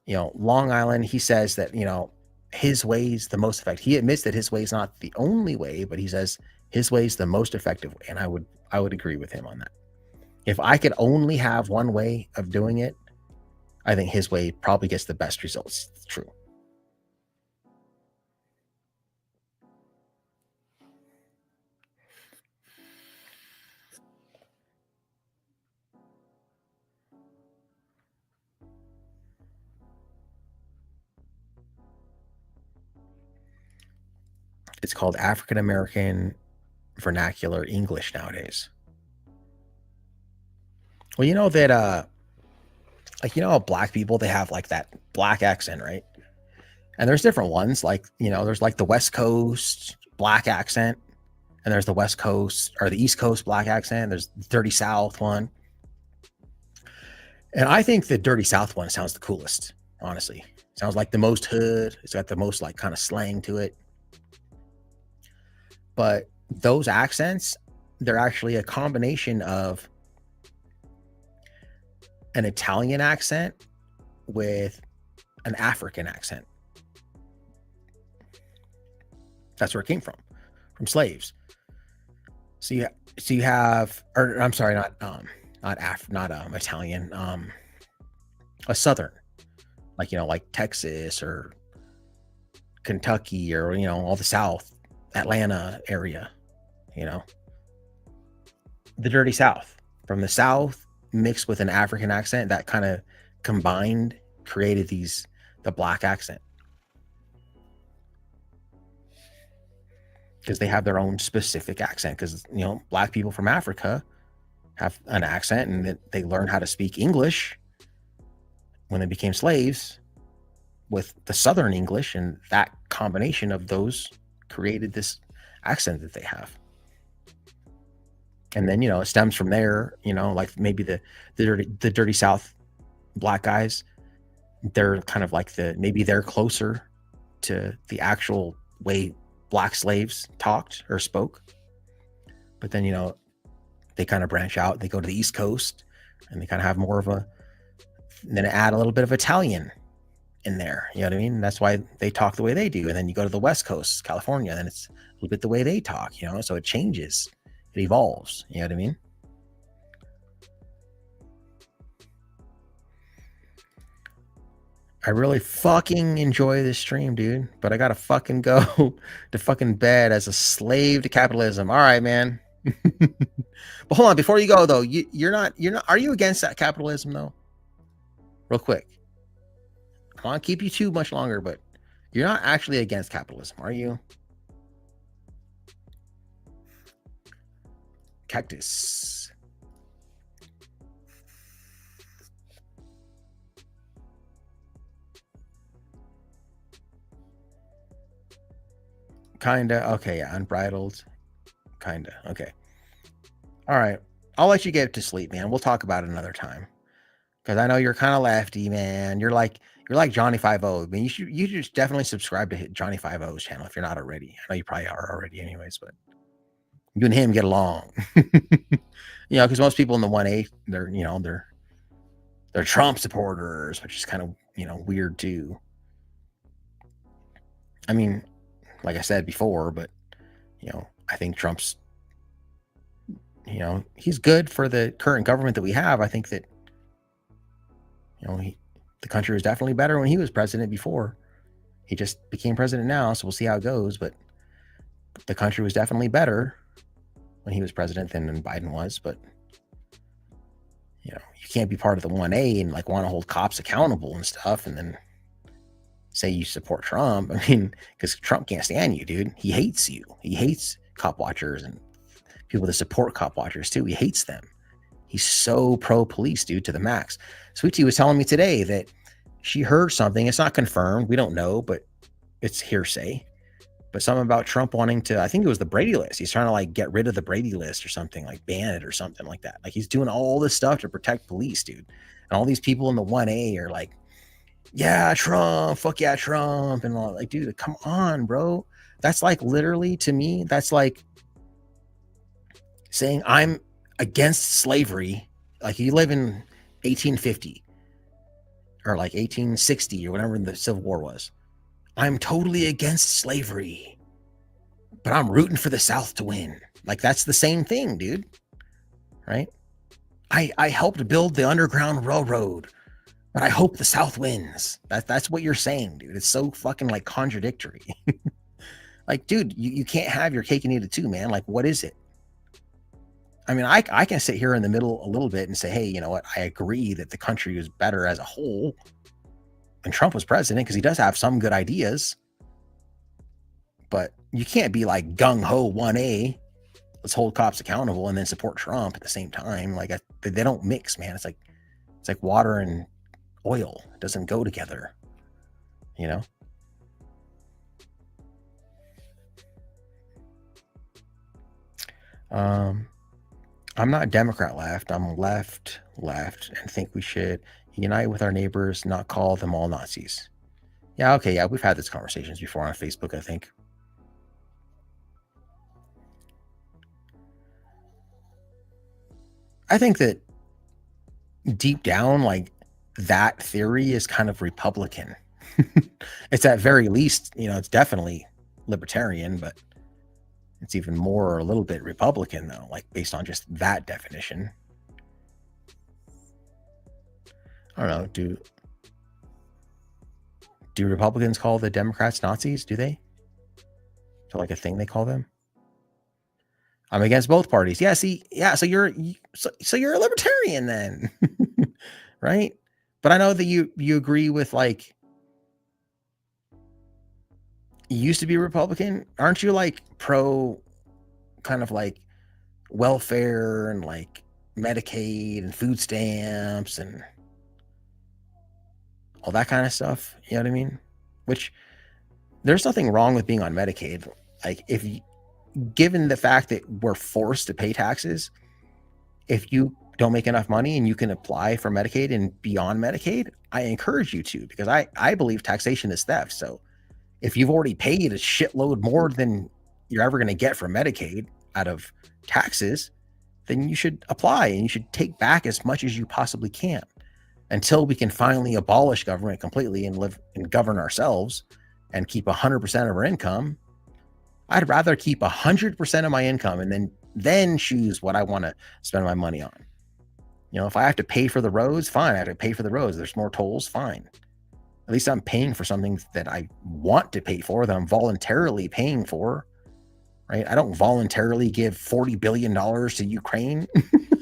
you know, Long Island, he says that, you know, his way's the most effective. He admits that his way is not the only way, but he says his way is the most effective way. And I would agree with him on that. If I could only have one way of doing it, I think his way probably gets the best results. It's true. It's called African American Vernacular English nowadays. Well, you know that like, you know, black people, they have like that black accent, right? And there's different ones, like, you know, there's like the West Coast black accent, and there's the West Coast or the East Coast black accent. There's the Dirty South one. And I think the Dirty South one sounds the coolest, honestly. Sounds like the most hood. It's got the most like kind of slang to it. But those accents, they're actually a combination of an Italian accent with an African accent. That's where it came from slaves. So you have, or I'm sorry, not Italian, a Southern, like, you know, like Texas or Kentucky or, you know, all the South, Atlanta area, you know, the Dirty South from the South mixed with an African accent, that kind of combined created the black accent, because they have their own specific accent. Because black people from Africa have an accent, and they learned how to speak English when they became slaves with the Southern English, and that combination of those created this accent that they have. And then it stems from there. Like maybe the dirty South black guys, they're kind of like maybe they're closer to the actual way black slaves talked or spoke. But then they kind of branch out. They go to the East Coast, and they kind of have more of then add a little bit of Italian in there. You know what I mean? That's why they talk the way they do. And then you go to the West Coast, California, and it's a little bit the way they talk. So it changes, it evolves. You know what I mean? I really fucking enjoy this stream, dude, but I gotta fucking go to fucking bed as a slave to capitalism. All right, man. But hold on, before you go though, you're not. Are you against that capitalism though? Real quick, I don't want to keep you too much longer, but you're not actually against capitalism, are you? Cactus. Kinda. Okay, yeah, unbridled. Kinda. Okay. All right. I'll let you get to sleep, man. We'll talk about it another time. Because I know you're kind of lefty, man. You're like Johnny 5-0. I mean, you should definitely subscribe to Johnny 5-0's channel if you're not already. I know you probably are already anyways, but you and him get along. Because most people in the 1A, they're Trump supporters, which is kind of, weird too. I mean, like I said before, but I think Trump's, he's good for the current government that we have. I think that the country was definitely better when he was president before. He just became president now, so we'll see how it goes. But the country was definitely better when he was president than when Biden was. But you can't be part of the 1A and like want to hold cops accountable and stuff, and then say you support Trump. I mean, because Trump can't stand you, dude. He hates you. He hates cop watchers and people that support cop watchers too. He hates them. He's so pro-police, dude, to the max. Sweet Tea was telling me today that she heard something. It's not confirmed. We don't know, but it's hearsay. But something about Trump wanting to, I think it was the Brady list. He's trying to like get rid of the Brady list or something, like ban it or something like that. Like he's doing all this stuff to protect police, dude. And all these people in the 1A are like, yeah, Trump, fuck yeah, Trump. And all like, dude, come on, bro. That's like literally to me, that's like saying I'm against slavery. Like you live in 1850 or like 1860 or whatever the Civil War was. I'm totally against slavery, but I'm rooting for the South to win. Like that's the same thing, dude. Right? I helped build the Underground Railroad, but I hope the South wins. That's what you're saying, dude. It's so fucking like contradictory. Like, dude, you can't have your cake and eat it too, man. Like, what is it? I mean, I can sit here in the middle a little bit and say, hey, you know what? I agree that the country was better as a whole when Trump was president because he does have some good ideas. But you can't be like gung-ho 1A, let's hold cops accountable, and then support Trump at the same time. Like, they don't mix, man. It's like water and oil. It doesn't go together, you know? I'm not Democrat left. I'm left, and think we should unite with our neighbors, not call them all Nazis. Yeah, okay, yeah, we've had these conversations before on Facebook, I think. I think that deep down, like, that theory is kind of Republican. It's at very least, it's definitely libertarian, but it's even more or a little bit Republican, though, like based on just that definition. I don't know. Do Republicans call the Democrats Nazis? Do they? Is that like a thing they call them? I'm against both parties. Yeah. See. Yeah. So you're a libertarian then, right? But I know that you agree with, like, you used to be a Republican. Aren't you like pro kind of like welfare and like Medicaid and food stamps and all that kind of stuff? You know what I mean? Which there's nothing wrong with being on Medicaid. Like, if you, given the fact that we're forced to pay taxes, if you don't make enough money and you can apply for Medicaid and be on Medicaid, I encourage you to, because I believe taxation is theft. So if you've already paid a shitload more than you're ever going to get from Medicaid out of taxes, then you should apply and you should take back as much as you possibly can until we can finally abolish government completely and live and govern ourselves and keep 100% of our income. I'd rather keep 100% of my income and then choose what I want to spend my money on. You know, if I have to pay for the roads, fine. I have to pay for the roads. There's more tolls, fine. At least I'm paying for something that I want to pay for, that I'm voluntarily paying for, right? I don't voluntarily give $40 billion to Ukraine.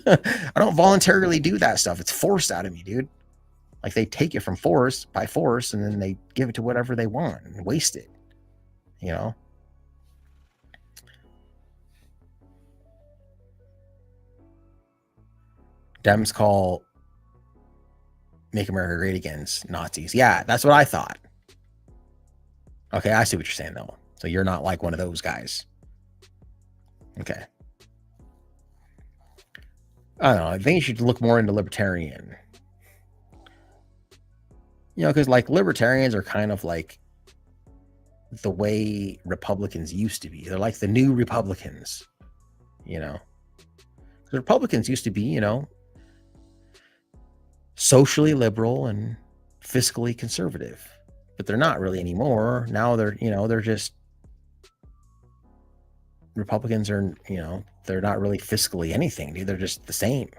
I don't voluntarily do that stuff. It's forced out of me, dude. Like, they take it from force by force and then they give it to whatever they want and waste it, you know? Dems call Make America Great Again's Nazis. Yeah, that's what I thought. Okay, I see what you're saying, though. So you're not like one of those guys. Okay. I don't know. I think you should look more into libertarian. You know, because like libertarians are kind of like the way Republicans used to be. They're like the new Republicans, you know. The Republicans used to be, you know, socially liberal and fiscally conservative, but they're not really anymore. Now they're, you know, they're just, Republicans are, you know, they're not really fiscally anything, dude. They're just the same.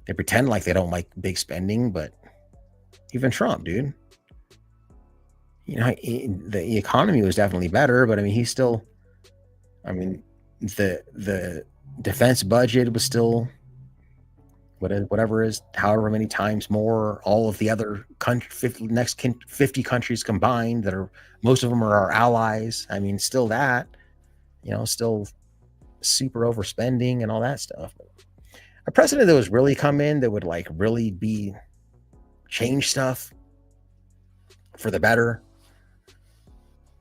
They pretend like they don't like big spending, but even Trump, dude, you know, the economy was definitely better, but I mean, he's still, I mean, the defense budget was still whatever is however many times more all of the other country, 50 countries combined, that are, most of them are our allies. I mean, still that, you know, still super overspending and all that stuff. A president that was really come in, that would like really be change stuff for the better.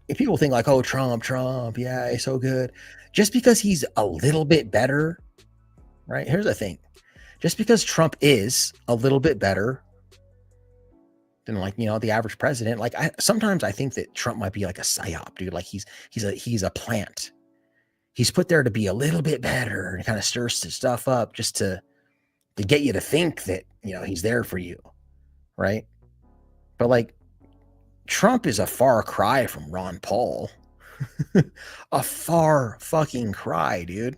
If people think like, oh, Trump, yeah, he's so good, just because he's a little bit better, right? Here's the thing. Just because Trump is a little bit better than, like, you know, the average president, like, sometimes I think that Trump might be like a psyop, dude. Like, he's a plant. He's put there to be a little bit better and kind of stirs stuff up just to get you to think that, you know, he's there for you, right? But like, Trump is a far cry from Ron Paul. A far fucking cry, dude.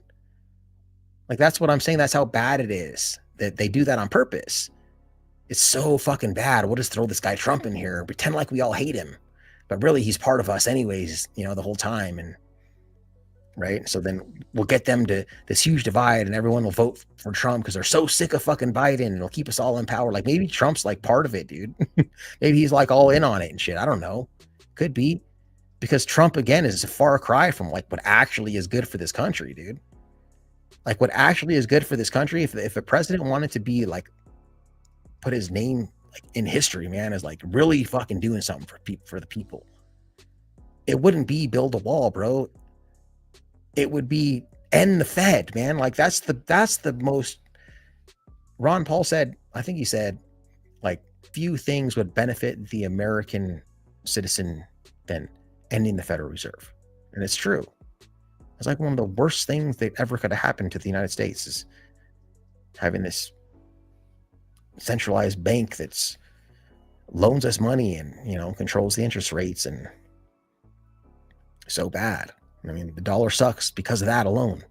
Like, that's what I'm saying. That's how bad it is, that they do that on purpose. It's so fucking bad. We'll just throw this guy Trump in here, pretend like we all hate him, but really he's part of us anyways, you know, the whole time. And right. So then we'll get them to this huge divide and everyone will vote for Trump because they're so sick of fucking Biden, and it'll keep us all in power. Like, maybe Trump's like part of it, dude. Maybe he's like all in on it and shit. I don't know. Could be, because Trump, again, is a far cry from like what actually is good for this country, dude. Like, what actually is good for this country, if a president wanted to be like, put his name like in history, man, as like really fucking doing something for the people, it wouldn't be build a wall, bro. It would be end the Fed, man. Like, that's the most, Ron Paul said, I think he said, like, few things would benefit the American citizen than ending the Federal Reserve. And it's true. It's like one of the worst things that ever could have happened to the United States is having this centralized bank that's loans us money and, you know, controls the interest rates, and so bad. I mean, the dollar sucks because of that alone.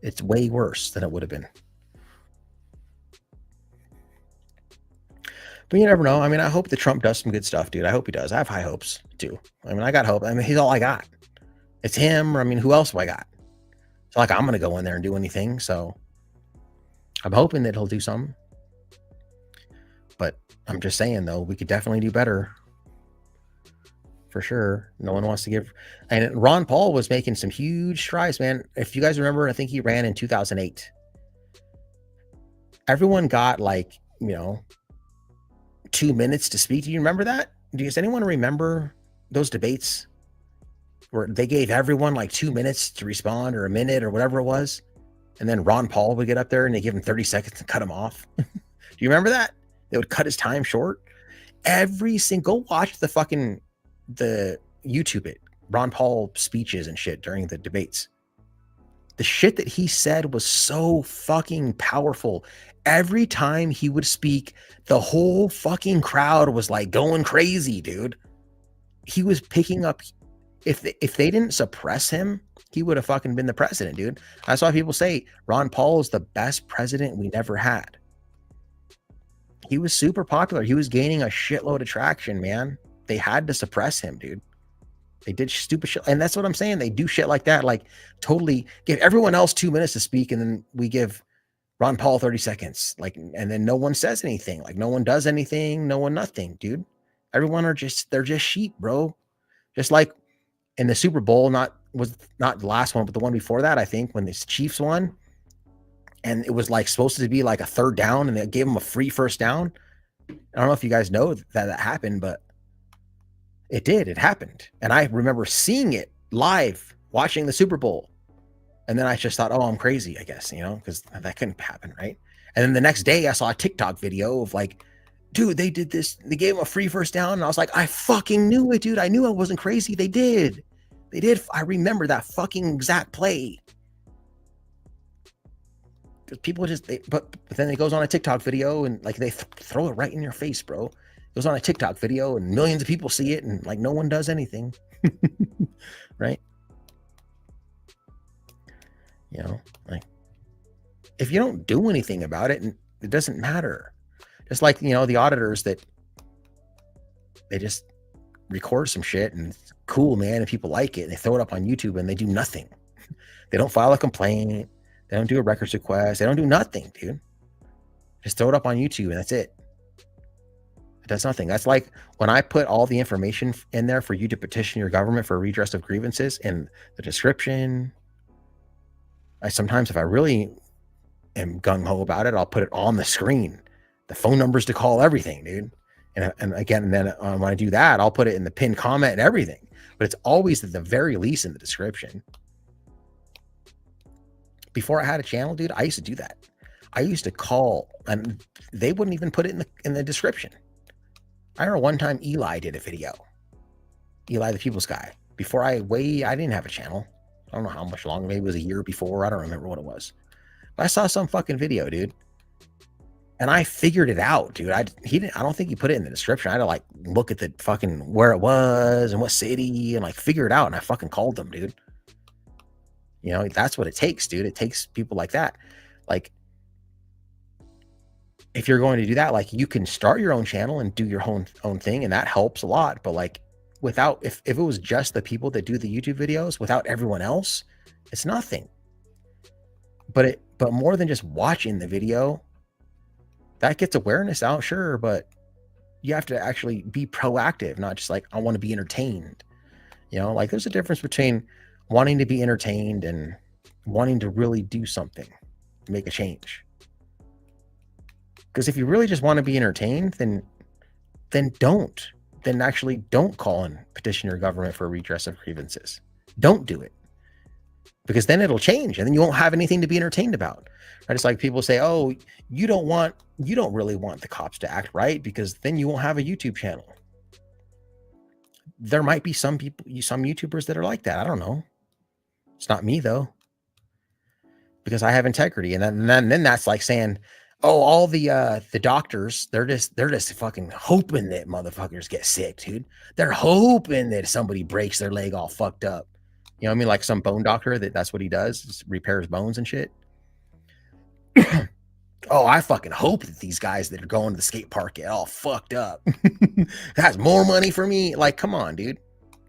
It's way worse than it would have been. But you never know. I mean, I hope that Trump does some good stuff, dude. I hope he does. I have high hopes too. I mean, I got hope. I mean, he's all I got. It's him. I mean, who else do I got? It's like I'm going to go in there and do anything. So I'm hoping that he'll do something. But I'm just saying, though, we could definitely do better. For sure. No one wants to give. And Ron Paul was making some huge strides, man. If you guys remember, I think he ran in 2008. Everyone got 2 minutes to speak. Do you remember that? Does anyone remember those debates where they gave everyone 2 minutes to respond, or a minute, or whatever it was? And then Ron Paul would get up there and they give him 30 seconds to cut him off. Do you remember that? They would cut his time short. Go watch the YouTube it, Ron Paul speeches and shit during the debates. The shit that he said was so fucking powerful. Every time he would speak, the whole fucking crowd was going crazy, dude. He was picking up. If they didn't suppress him, he would have fucking been the president, dude. That's why people say Ron Paul is the best president we never had. He was super popular. He was gaining a shitload of traction, man. They had to suppress him, dude. They did stupid shit. And that's what I'm saying. They do shit like that. Totally give everyone else 2 minutes to speak. And then we give Ron Paul 30 seconds. And then no one says anything. No one does anything. No one, nothing, dude. Everyone they're just sheep, bro. Just like in the Super Bowl, not the last one, but the one before that, I think, when the Chiefs won. And it was supposed to be a third down, and they gave them a free first down. I don't know if you guys know that happened, but it did. It happened. And I remember seeing it live, watching the Super Bowl. And then I just thought, oh, I'm crazy, I guess, because that couldn't happen, right? And then the next day I saw a TikTok video of dude, they did this. They gave him a free first down. And I was like, I fucking knew it, dude. I knew I wasn't crazy. They did. I remember that fucking exact play. Because people but then it goes on a TikTok video and they throw it right in your face, bro. It goes on a TikTok video and millions of people see it and no one does anything. Right? If you don't do anything about it, it doesn't matter. Just the auditors that they just record some shit and it's cool, man, and people like it and they throw it up on YouTube and they do nothing. They don't file a complaint. They don't do a records request. They don't do nothing, dude. Just throw it up on YouTube and that's it. It does nothing. That's like when I put all the information in there for you to petition your government for redress of grievances in the description. Sometimes if I really am gung-ho about it, I'll put it on the screen. The phone numbers to call, everything, dude. And again, then when I do that, I'll put it in the pinned comment and everything. But it's always at the very least in the description. Before I had a channel, dude, I used to do that. I used to call, and they wouldn't even put it in the description. I remember one time Eli did a video. Eli the People's Guy. Before I didn't have a channel. I don't know how much longer. Maybe it was a year before. I don't remember what it was. But I saw some fucking video, dude. And I figured it out, dude. I don't think he put it in the description. I had to look at the fucking where it was and what city and figure it out. And I fucking called them, dude. That's what it takes, dude. It takes people like that. If you're going to do that, you can start your own channel and do your own thing, and that helps a lot. But without, if it was just the people that do the YouTube videos without everyone else, it's nothing. But more than just watching the video, that gets awareness out, sure, but you have to actually be proactive, not just I want to be entertained. There's a difference between wanting to be entertained and wanting to really do something to make a change. Because if you really just want to be entertained, then actually don't call and petition your government for redress of grievances. Don't do it. Because then it'll change and then you won't have anything to be entertained about. Right? It's like people say, oh, you don't really want the cops to act right because then you won't have a YouTube channel. There might be some YouTubers that are like that. I don't know. It's not me though, because I have integrity. And then that's like saying, oh, all the doctors, they're just fucking hoping that motherfuckers get sick, dude. They're hoping that somebody breaks their leg all fucked up. You know what I mean? Like some bone doctor that's what he does, is repairs bones and shit. Oh, I fucking hope that these guys that are going to the skate park get all fucked up. That's more money for me. Like, come on, dude.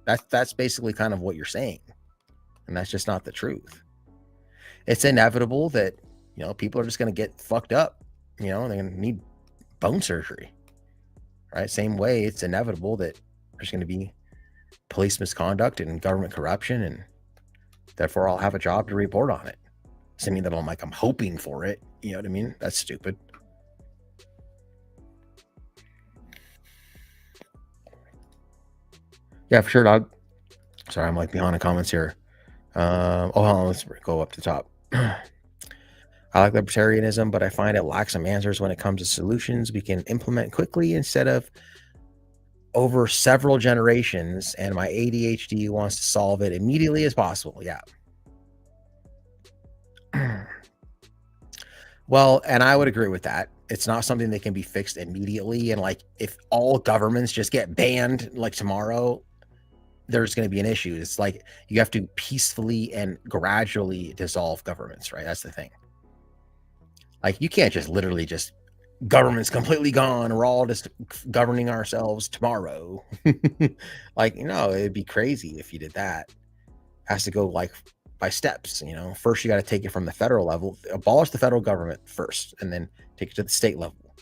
That's basically kind of what you're saying. And that's just not the truth. It's inevitable that, people are just going to get fucked up. They're going to need bone surgery. right? Same way, it's inevitable that there's going to be police misconduct and government corruption, and therefore I'll have a job to report on it. Doesn't mean that I'm hoping for it. You know what I mean? That's stupid. Yeah, for sure, dog. Sorry, I'm like behind the comments here. Hold on, let's go up to the top. I like libertarianism, but I find it lacks some answers when it comes to solutions we can implement quickly instead of over several generations, and my ADHD wants to solve it immediately as possible. Yeah. Well, and I would agree with that. It's not something that can be fixed immediately. And like, if all governments just get banned like tomorrow, there's going to be an issue. It's like you have to peacefully and gradually dissolve governments, right? That's the thing. Like, you can't just literally just government's completely gone. We're all just governing ourselves tomorrow. Like, it'd be crazy if you did that. It has to go like by steps. First you got to take it from the federal level, abolish the federal government first, and then take it to the state level,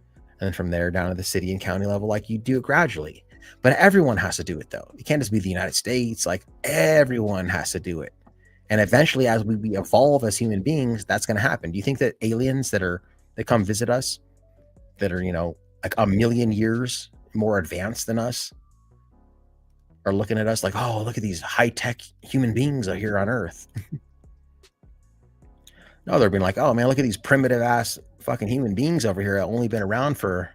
and then from there down to the city and county level. Like, you do it gradually, but everyone has to do it though. It can't just be the United States. Like, everyone has to do it. And eventually, as we evolve as human beings, that's going to happen. Do you think that aliens that come visit us, that are, like a million years more advanced than us, are looking at us like, oh, look at these high-tech human beings out here on Earth? No, they're being like, oh man, look at these primitive ass fucking human beings over here that only been around for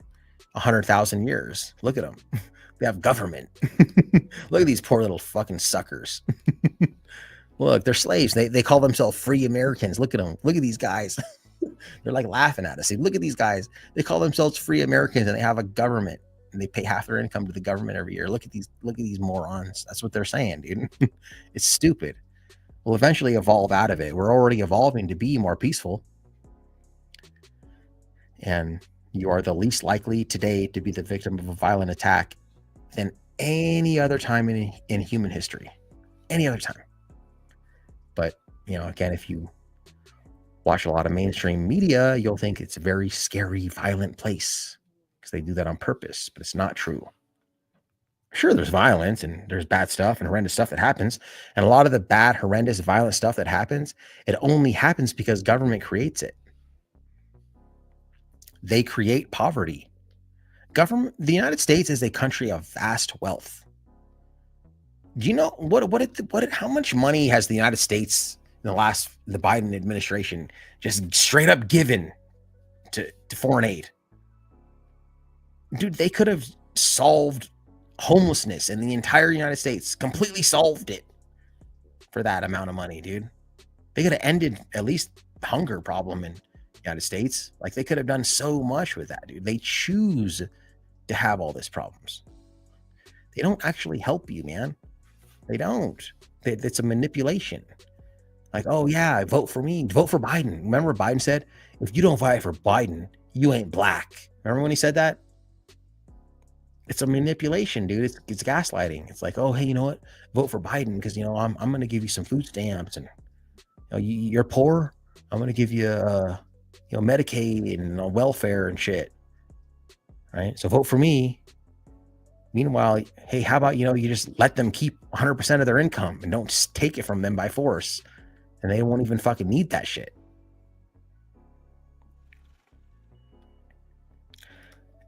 100,000 years. Look at them. They have government. Look at these poor little fucking suckers. Look, they're slaves. They call themselves free Americans. Look at them. Look at these guys. They're like laughing at us. Look at these guys. They call themselves free Americans and they have a government and they pay half their income to the government every year. Look at these morons. That's what they're saying, dude. It's stupid. We'll eventually evolve out of it. We're already evolving to be more peaceful. And you are the least likely today to be the victim of a violent attack than any other time in human history. Any other time. But, again, if you watch a lot of mainstream media, you'll think it's a very scary, violent place because they do that on purpose, but it's not true. Sure, there's violence and there's bad stuff and horrendous stuff that happens. And a lot of the bad, horrendous, violent stuff that happens, it only happens because government creates it. They create poverty. The United States is a country of vast wealth. Do you know how much money has the United States in the Biden administration just straight up given to foreign aid? Dude, they could have solved homelessness in the entire United States, completely solved it for that amount of money, dude. They could have ended at least the hunger problem in the United States. Like, they could have done so much with that, dude. They choose to have all these problems. They don't actually help you, man. They don't. It's a manipulation. Like, oh yeah, vote for me, vote for Biden. Remember Biden said, if you don't vote for Biden, you ain't black. Remember when he said that? It's a manipulation, dude. It's gaslighting. It's like, oh, hey, you know what? Vote for Biden because I'm going to give you some food stamps, and you're poor. I'm going to give you Medicaid and welfare and shit. Right? So vote for me. Meanwhile, hey, how about, you just let them keep 100% of their income and don't just take it from them by force, and they won't even fucking need that shit.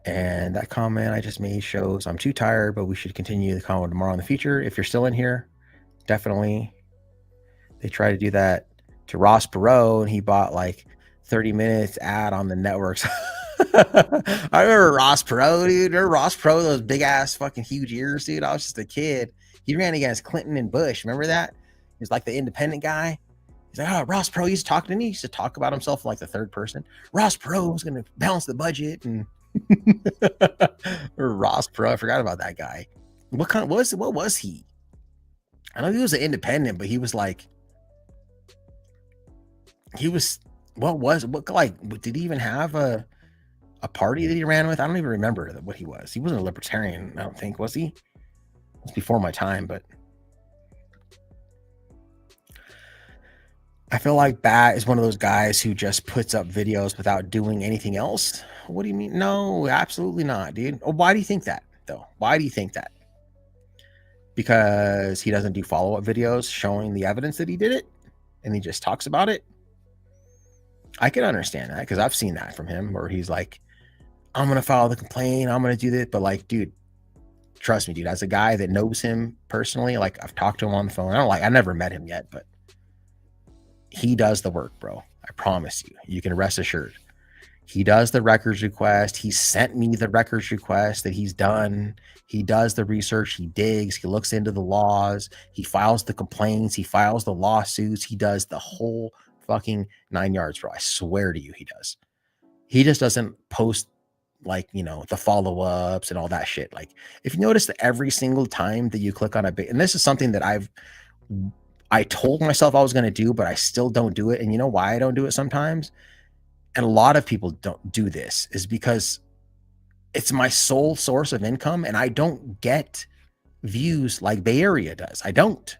And that comment I just made shows I'm too tired, but we should continue the comment tomorrow in the future. If you're still in here, definitely. They tried to do that to Ross Perot, and he bought like 30 minutes ad on the networks. I remember Ross Perot, dude. Remember Ross Perot, those big ass fucking huge ears, dude? I was just a kid. He ran against Clinton and Bush. Remember that? He was like the independent guy. He's like, oh, Ross Perot used to talk to me. He used to talk about himself in like the third person. Ross Perot was going to balance the budget. And or Ross Perot, I forgot about that guy. What was he? I know he was an independent, but he was like, did he even have a party that he ran with? I don't even remember what he was. He wasn't a libertarian, I don't think, was he? It's before my time, but I feel like Bat is one of those guys who just puts up videos without doing anything else. What do you mean? No, absolutely not, dude. Why do you think that, though? Why do you think that? Because he doesn't do follow-up videos showing the evidence that he did it, and he just talks about it? I can understand that, because I've seen that from him, where he's like, I'm going to file the complaint, I'm going to do this. But like, dude, trust me, dude, as a guy that knows him personally, like I've talked to him on the phone. I never met him yet, but he does the work, bro. I promise you. You can rest assured. He does the records request. He sent me the records request that he's done. He does the research. He digs. He looks into the laws. He files the complaints. He files the lawsuits. He does the whole fucking 9 yards, bro. I swear to you, he does. He just doesn't post like, you know, the follow-ups and all that shit. Like, if you notice that every single time that you click on a bit, and this is something that I told myself I was going to do, but I still don't do it. And you know why I don't do it sometimes? And a lot of people don't do this, is because it's my sole source of income, and I don't get views like Bay Area does. I don't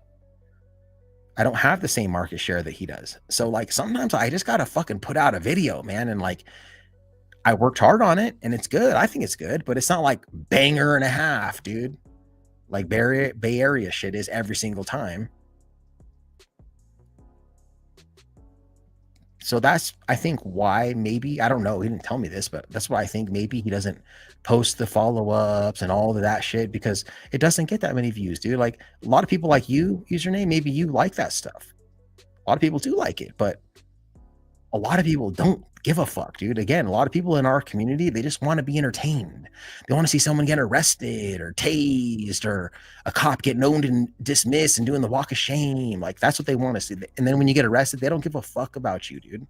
have the same market share that he does. So like, sometimes I just got to fucking put out a video, man. And like, I worked hard on it and it's good. I think it's good, but it's not like banger and a half, dude. Like Bay Area shit is every single time. So that's, I think, why maybe, I don't know, he didn't tell me this, but that's why I think maybe he doesn't post the follow-ups and all of that shit, because it doesn't get that many views, dude. Like, a lot of people like you, username, maybe you like that stuff. A lot of people do like it, but a lot of people don't give a fuck, dude. Again, a lot of people in our community, they just want to be entertained. They want to see someone get arrested or tased, or a cop getting owned and dismissed and doing the walk of shame. Like, that's what they want to see. And then when you get arrested, they don't give a fuck about you, dude.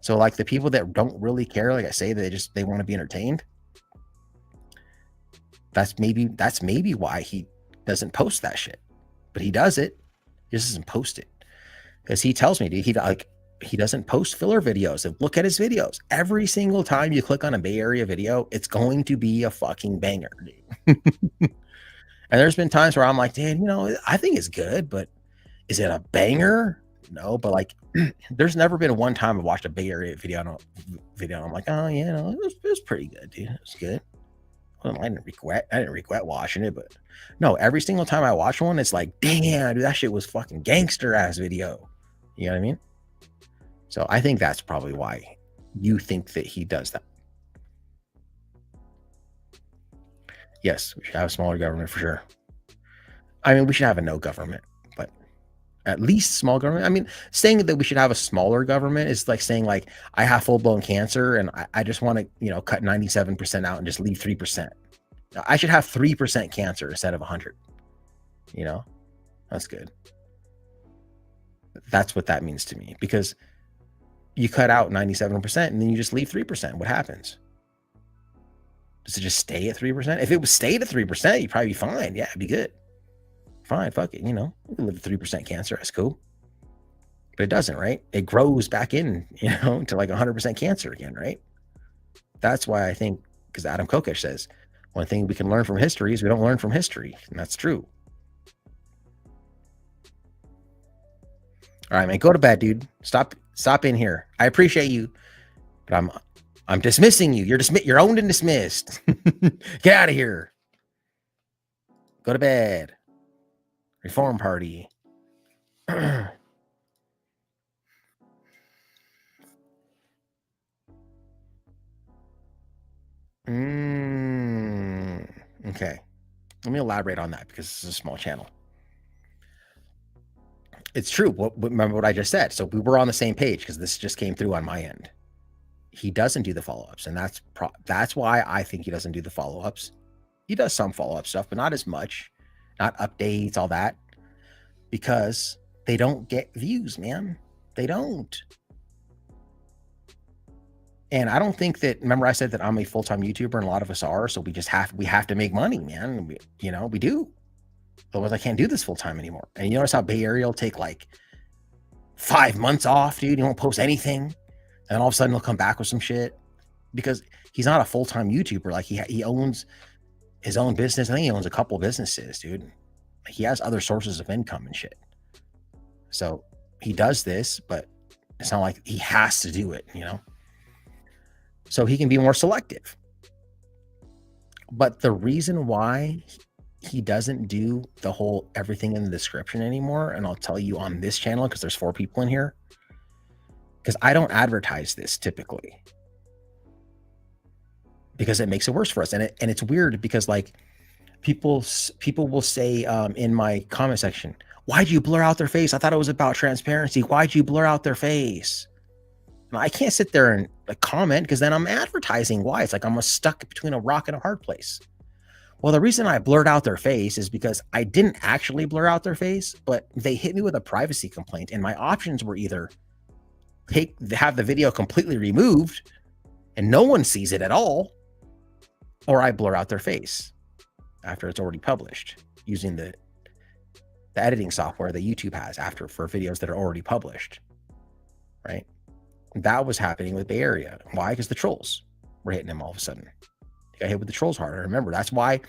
So like, the people that don't really care, like I say, they want to be entertained. That's maybe why he doesn't post that shit. But he does it. He just doesn't post it. Because he tells me, dude, he doesn't post filler videos. Look at his videos. Every single time you click on a Bay Area video, it's going to be a fucking banger, dude. And there's been times where I'm like, dude, you know, I think it's good, but is it a banger? No, but like, there's never been one time I watched a Bay Area video and I'm like, oh yeah, no, it was pretty good, dude. It was good. Well, I didn't regret watching it, but no, every single time I watch one, it's like, damn, dude, that shit was fucking gangster ass video. You know what I mean? So I think that's probably why you think that he does that. Yes, we should have a smaller government for sure. I mean, we should have a no government, but at least small government. I mean, saying that we should have a smaller government is like saying, like, I have full-blown cancer and I just want to, you know, cut 97% out and just leave 3%. I should have 3% cancer instead of 100. You know, that's good. That's what that means to me, because you cut out 97% and then you just leave 3%. What happens? Does it just stay at 3%? If it was stayed at 3%, you'd probably be fine. Yeah, it'd be good. Fine, fuck it. You know, we can live with 3% cancer. That's cool. But it doesn't, right? It grows back in, you know, to like 100% cancer again, right? That's why I think, because Adam Kokesh says, one thing we can learn from history is we don't learn from history. And that's true. All right, man, go to bed, dude. Stop in here. I appreciate you, but I'm dismissing you. You're owned and dismissed. Get out of here. Go to bed. Reform Party. Okay. Let me elaborate on that, because this is a small channel. It's true. Remember what I just said. So we were on the same page, because this just came through on my end. He doesn't do the follow-ups, and that's why I think he doesn't do the follow-ups. He does some follow-up stuff, but not as much. Not updates, all that, because they don't get views, man. They don't. And I don't think that, remember I said that I'm a full-time YouTuber, and a lot of us are, so we have to make money, man. We do. Otherwise I can't do this full-time anymore. And you notice how Bay Area will take like 5 months off, dude. He won't post anything. And all of a sudden he'll come back with some shit, because he's not a full-time YouTuber. Like, he owns his own business. I think he owns a couple businesses, dude. He has other sources of income and shit. So he does this, but it's not like he has to do it, so he can be more selective. But the reason why he doesn't do the whole everything in the description anymore, and I'll tell you on this channel, because there's 4 people in here, because I don't advertise this typically, because it makes it worse for us. And it's weird because like people will say in my comment section, why'd you blur out their face? I thought it was about transparency. Why'd you blur out their face? And I can't sit there and comment, because then I'm advertising why. It's like I'm stuck between a rock and a hard place. Well, the reason I blurred out their face is because I didn't actually blur out their face, but they hit me with a privacy complaint, and my options were either have the video completely removed and no one sees it at all, or I blur out their face after it's already published using the editing software that YouTube has for videos that are already published, right? That was happening with Bay Area. Why? Because the trolls were hitting him all of a sudden. He got hit with the trolls harder. Remember, that's why,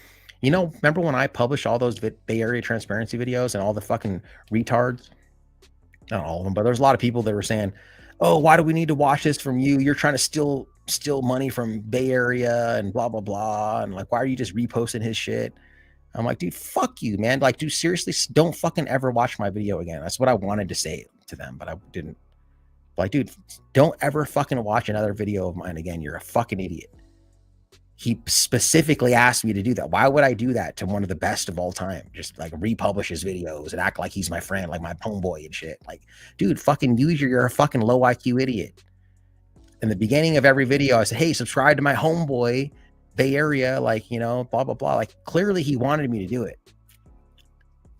remember when I published all those Bay Area transparency videos and all the fucking retards? Not all of them, but there's a lot of people that were saying, oh, why do we need to watch this from you? You're trying to steal money from Bay Area and blah, blah, blah. And like, why are you just reposting his shit? I'm like, dude, fuck you, man. Like, dude, seriously, don't fucking ever watch my video again. That's what I wanted to say to them, but I didn't. Like, dude, don't ever fucking watch another video of mine again. You're a fucking idiot. He specifically asked me to do that. Why would I do that to one of the best of all time? Just like republish his videos and act like he's my friend, like my homeboy and shit. Like, dude, fucking you're a fucking low IQ idiot. In the beginning of every video, I said, hey, subscribe to my homeboy, Bay Area, like, blah, blah, blah. Like, clearly he wanted me to do it.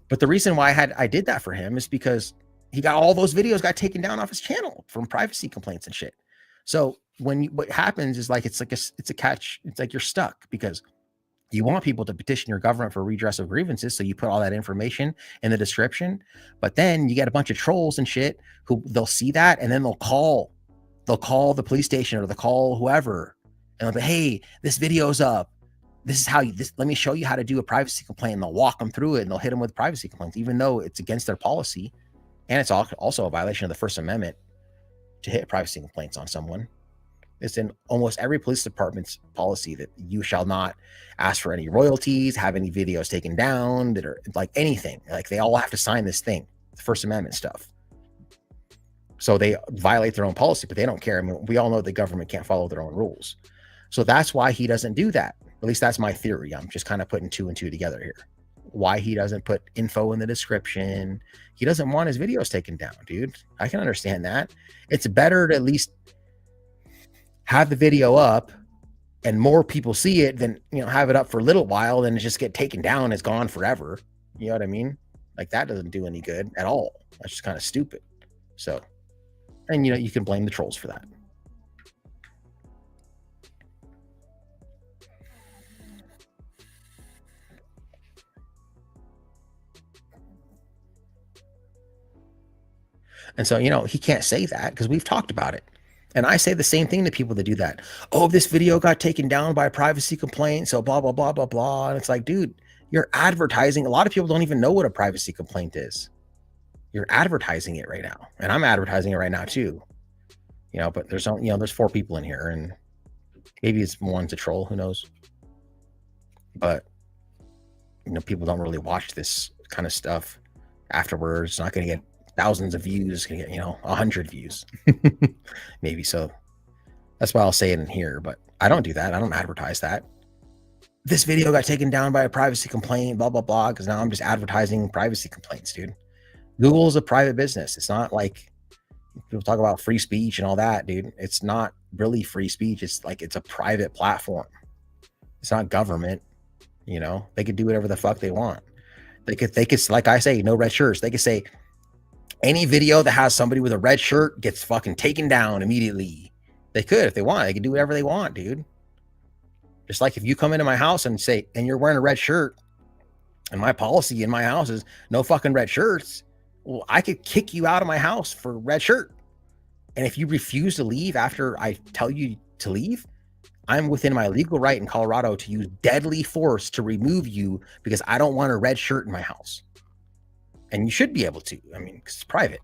But the reason why I did that for him is because he got all those videos got taken down off his channel from privacy complaints and shit. So what happens is like, it's a catch. It's like you're stuck because you want people to petition your government for redress of grievances. So you put all that information in the description, but then you get a bunch of trolls and shit who they'll see that. And then they'll call the police station or they'll call whoever and they'll be, hey, this video's up. This is how let me show you how to do a privacy complaint. And they'll walk them through it and they'll hit them with privacy complaints, even though it's against their policy. And it's also a violation of the First Amendment to hit privacy complaints on someone. It's in almost every police department's policy that you shall not ask for any royalties, have any videos taken down that are like anything. Like they all have to sign this thing, the First Amendment stuff. So they violate their own policy, but they don't care. I mean, we all know the government can't follow their own rules. So that's why he doesn't do that. At least that's my theory. I'm just kind of putting 2 and 2 together here. Why he doesn't put info in the description. He doesn't want his videos taken down, dude. I can understand that. It's better to at least have the video up and more people see it than, have it up for a little while, then just get taken down. It's gone forever. You know what I mean? Like that doesn't do any good at all. That's just kind of stupid. So, and you can blame the trolls for that. And so, he can't say that because we've talked about it. And I say the same thing to people that do that. Oh, this video got taken down by a privacy complaint. So blah, blah, blah, blah, blah. And it's like, dude, you're advertising. A lot of people don't even know what a privacy complaint is. You're advertising it right now. And I'm advertising it right now too. But there's, there's 4 people in here and maybe it's one's a troll, who knows? But, people don't really watch this kind of stuff afterwards. It's not going to get thousands of views, can get 100 views maybe. So that's why I'll say it in here, but I don't do that. I don't advertise that this video got taken down by a privacy complaint, blah blah blah, because now I'm just advertising privacy complaints, dude. Google is a private business. It's not like people talk about free speech and all that, dude. It's not really free speech. It's like it's a private platform. It's not government. They could do whatever the fuck they want. They could like I say, no red shirts. They could say any video that has somebody with a red shirt gets fucking taken down immediately. They could if they want. They could do whatever they want, dude. Just like if you come into my house and say, and you're wearing a red shirt, and my policy in my house is no fucking red shirts, well, I could kick you out of my house for a red shirt. And if you refuse to leave after I tell you to leave, I'm within my legal right in Colorado to use deadly force to remove you because I don't want a red shirt in my house. And you should be able to. I mean, because it's private.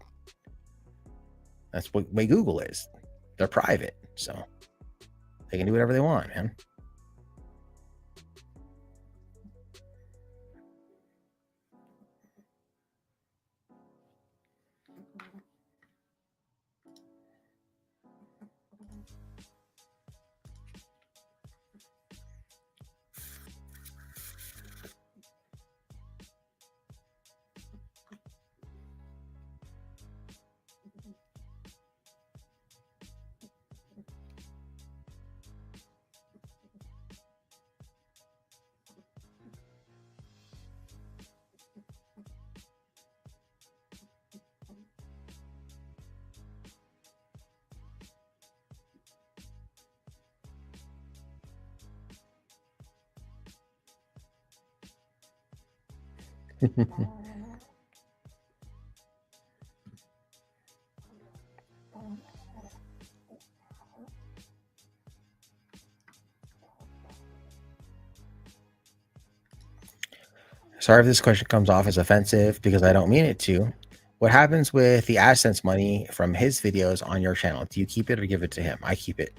That's what way Google is. They're private, so they can do whatever they want, man. Sorry if this question comes off as offensive because I don't mean it to. What happens with the AdSense money from his videos on your channel? Do you keep it or give it to him? I keep it.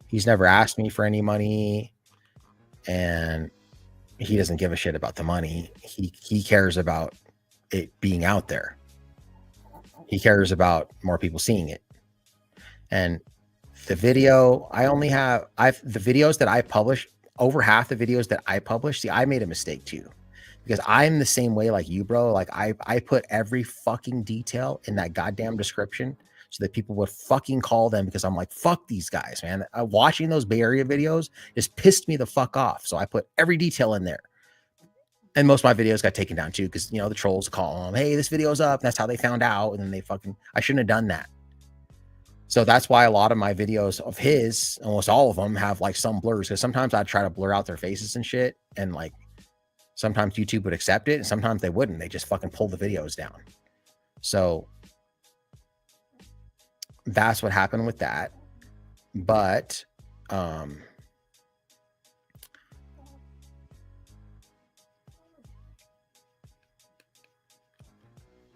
He's never asked me for any money, and he doesn't give a shit about the money. He cares about it being out there. He cares about more people seeing it. And the video, the videos that I publish, over half the videos that I publish, see, I made a mistake too. Because I'm the same way like you, bro. Like I put every fucking detail in that goddamn description so that people would fucking call them, because I'm like, fuck these guys, man. Watching those Bay Area videos just pissed me the fuck off. So I put every detail in there. And most of my videos got taken down too, because, you know, the trolls call them, hey, this video's up. That's how they found out. And then I shouldn't have done that. So that's why a lot of my videos of his, almost all of them, have like some blurs, because sometimes I'd try to blur out their faces and shit, and like sometimes YouTube would accept it and sometimes they wouldn't. They just fucking pull the videos down. So that's what happened with that. But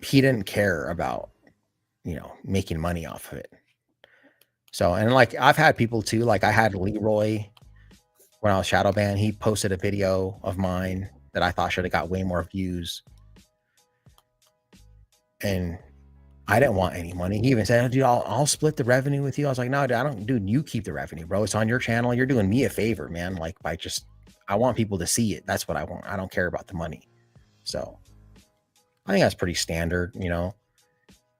he didn't care about, you know, making money off of it. So, and like I've had people too, like I had Leroy when I was shadow banned. He posted a video of mine that I thought should have got way more views, and I didn't want any money. He even said, dude, I'll split the revenue with you. I was like, no, dude, you keep the revenue, bro. It's on your channel. You're doing me a favor, man. Like, I want people to see it. That's what I want. I don't care about the money. So I think that's pretty standard, you know.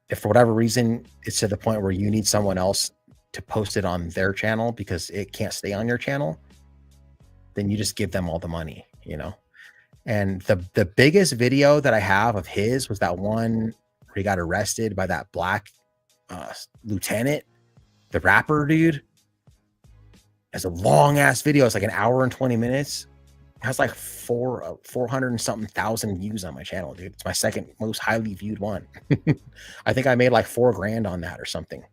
If for whatever reason it's to the point where you need someone else to post it on their channel because it can't stay on your channel, then you just give them all the money, you know. And the biggest video that I have of his was that one where he got arrested by that black lieutenant, the rapper dude. It's a long ass video. It's like an hour and 20 minutes. It has like 400 and something thousand views on my channel, dude. It's my second most highly viewed one. I think I made like $4,000 on that or something.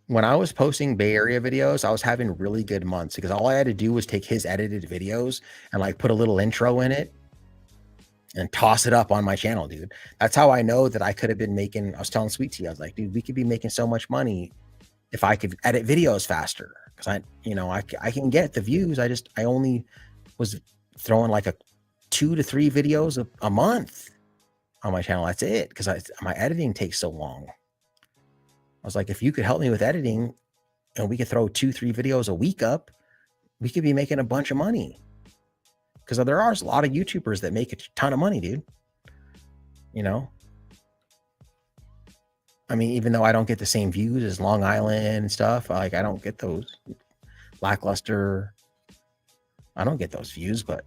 When I was posting Bay Area videos, I was having really good months because all I had to do was take his edited videos and like put a little intro in it and toss it up on my channel, dude. That's how I know that I could have been making, I was telling Sweet Tea, I was like, dude, we could be making so much money if I could edit videos faster. Cause I can get the views. I only was throwing like 2 to 3 videos a month on my channel. That's it. Cause my editing takes so long. I was like, if you could help me with editing and we could throw 2-3 videos a week up, we could be making a bunch of money. Because there are a lot of YouTubers that make a ton of money, dude. You know? I mean, even though I don't get the same views as Long Island and stuff, like I don't get those. Lackluster, I don't get those views, but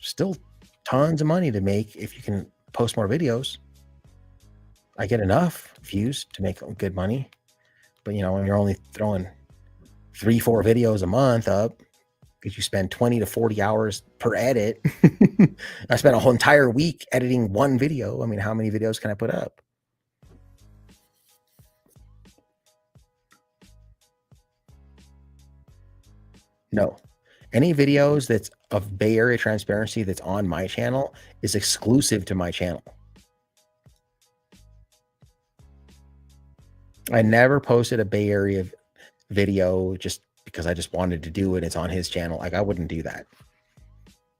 still tons of money to make if you can post more videos. I get enough views to make good money, but you know, when you're only throwing 3-4 videos a month up, because you spend 20 to 40 hours per edit. I spent a whole entire week editing one video. I mean, how many videos can I put up? No. Any videos that's of Bay Area transparency that's on my channel is exclusive to my channel. I never posted a Bay Area video just because I just wanted to do it. It's on his channel. Like, I wouldn't do that.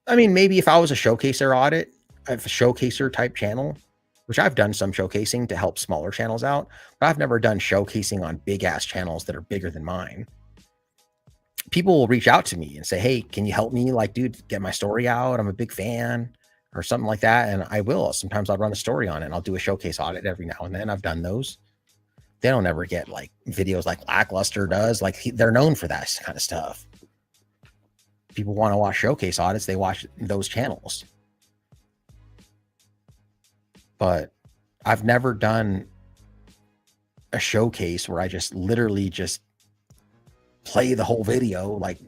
I mean, maybe if I was a showcaser audit, I have a showcaser type channel, which I've done some showcasing to help smaller channels out, but I've never done showcasing on big ass channels that are bigger than mine. People will reach out to me and say, hey, can you help me? Like, dude, get my story out. I'm a big fan or something like that. And I will. Sometimes I'll run a story on it and I'll do a showcase audit every now and then. I've done those. They don't ever get like videos like Lackluster does. Like, they're known for that kind of stuff. People want to watch showcase audits. They watch those channels. But I've never done a showcase where I just literally just play the whole video. Like,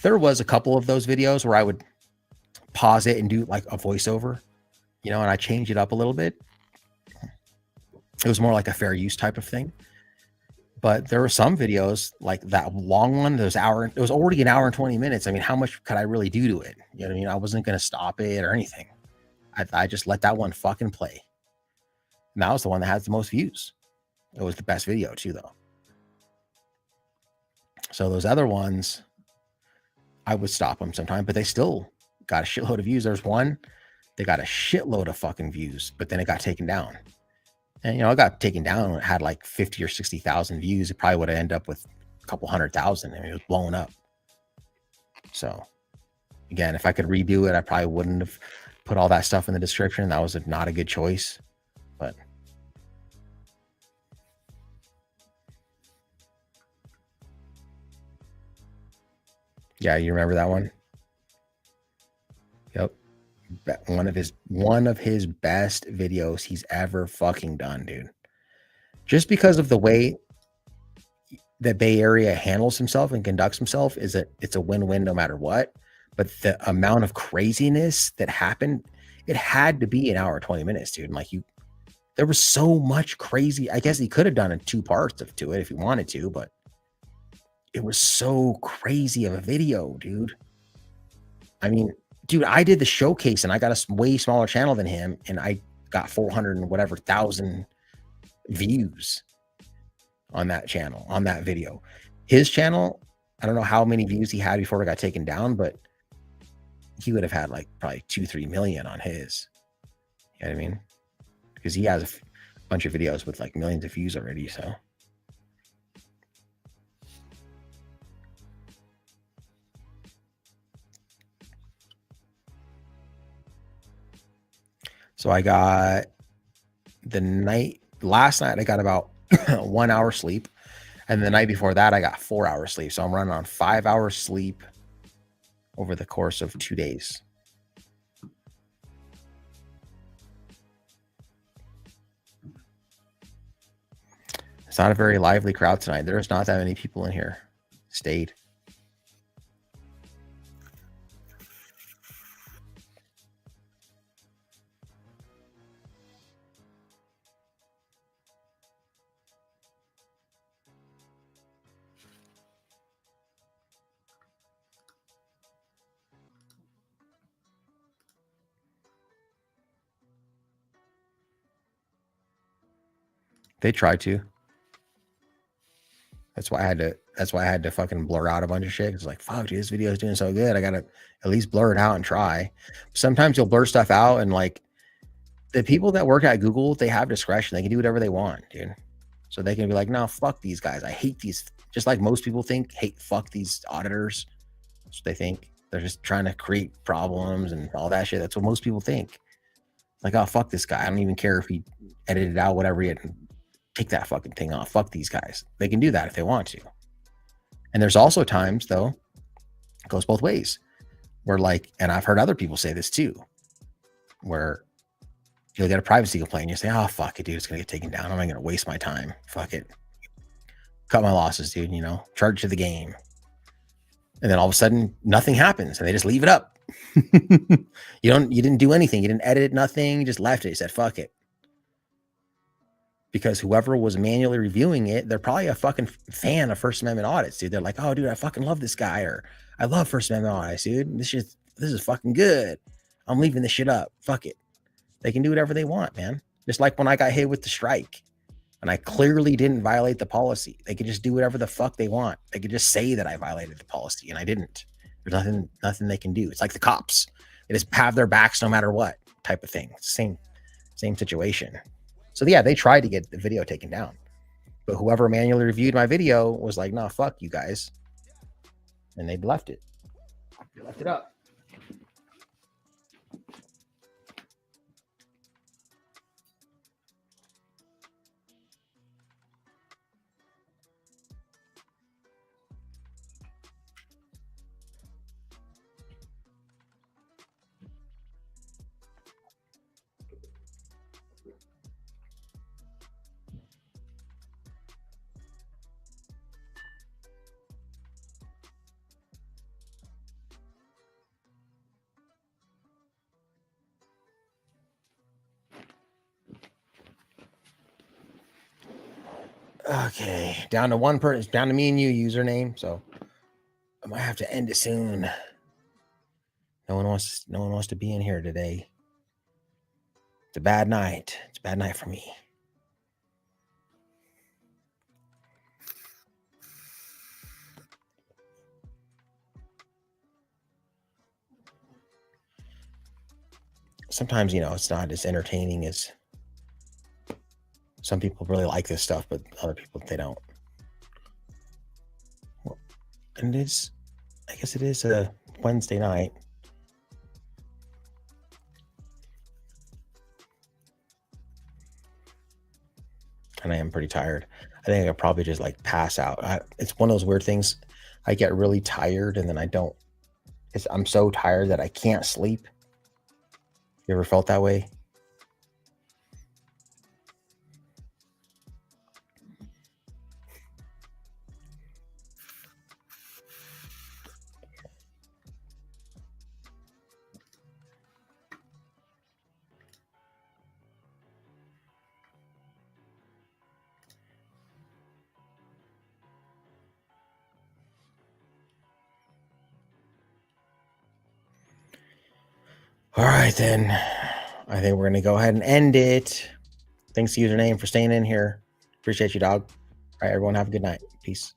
there was a couple of those videos where I would pause it and do like a voiceover, you know, and I change it up a little bit. It was more like a fair use type of thing. But there were some videos like that long one, it was already an hour and 20 minutes. I mean, how much could I really do to it? You know what I mean? I wasn't going to stop it or anything. I just let that one fucking play. And that was the one that has the most views. It was the best video too, though. So those other ones, I would stop them sometime, but they still got a shitload of views. There's one, they got a shitload of fucking views, but then it got taken down. And, you know, it got taken down when it had like 50 or 60,000 views. It probably would have ended up with a couple 100,000. I mean, it was blowing up. So again, if I could redo it, I probably wouldn't have put all that stuff in the description. That was not a good choice, but yeah, you remember that one? Yep. One of his best videos he's ever fucking done, dude. Just because of the way the Bay Area handles himself and conducts himself, it's a win-win no matter what. But the amount of craziness that happened, it had to be an hour 20 minutes, dude. And like, there was so much crazy. I guess he could have done in 2 parts to it if he wanted to, but it was so crazy of a video, dude. I mean, dude, I did the showcase and I got a way smaller channel than him, and I got 400 and whatever thousand views on that channel, on that video. His channel, I don't know how many views he had before it got taken down, but he would have had like probably 2-3 million on his. You know what I mean? Because he has a bunch of videos with like millions of views already. So I got last night I got about 1 hour sleep. And the night before that, I got 4 hours sleep. So I'm running on 5 hours sleep over the course of 2 days. It's not a very lively crowd tonight. There's not that many people in here. Stayed. They tried to. That's why I had to fucking blur out a bunch of shit. It's like, fuck, dude, this video is doing so good. I gotta at least blur it out and try. Sometimes you'll blur stuff out, and like the people that work at Google, they have discretion. They can do whatever they want, dude. So they can be like, no, fuck these guys. I hate these. Just like most people think, fuck these auditors. That's what they think. They're just trying to create problems and all that shit. That's what most people think. Like, oh, fuck this guy. I don't even care if he edited out whatever he had. Take that fucking thing off. Fuck these guys. They can do that if they want to. And there's also times, though, it goes both ways, where like, and I've heard other people say this too, where you'll get a privacy complaint and you say, oh, fuck it, dude, it's going to get taken down. I'm not going to waste my time. Fuck it. Cut my losses, dude, you know, charge to the game. And then all of a sudden nothing happens and they just leave it up. You didn't do anything. You didn't edit it, nothing. You just left it. You said, fuck it. because whoever was manually reviewing it, they're probably a fucking fan of First Amendment audits, dude. They're like, oh, dude, I fucking love this guy, or I love First Amendment audits, dude. This is fucking good. I'm leaving this shit up. Fuck it. They can do whatever they want, man. Just like when I got hit with the strike and I clearly didn't violate the policy. They could just do whatever the fuck they want. They could just say that I violated the policy and I didn't. There's nothing they can do. It's like the cops. They just have their backs no matter what type of thing. Same situation. So yeah, they tried to get the video taken down, but whoever manually reviewed my video was like, nah, fuck you guys. And they left it. They left it up. Okay, down to one person. It's down to me and you username. So I might have to end it soon. No one wants to be in here today. It's a bad night. It's a bad night for me. Sometimes, it's not as entertaining as some people really like this stuff, but other people, they don't. Well, and I guess it is a Wednesday night. And I am pretty tired. I think I could probably just like pass out. It's one of those weird things. I get really tired and then I'm so tired that I can't sleep. You ever felt that way? All right, then. I think we're going to go ahead and end it. Thanks, username, for staying in here. Appreciate you, dog. All right, everyone, have a good night. Peace.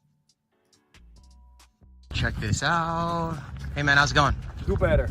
Check this out. Hey, man, how's it going? Do better.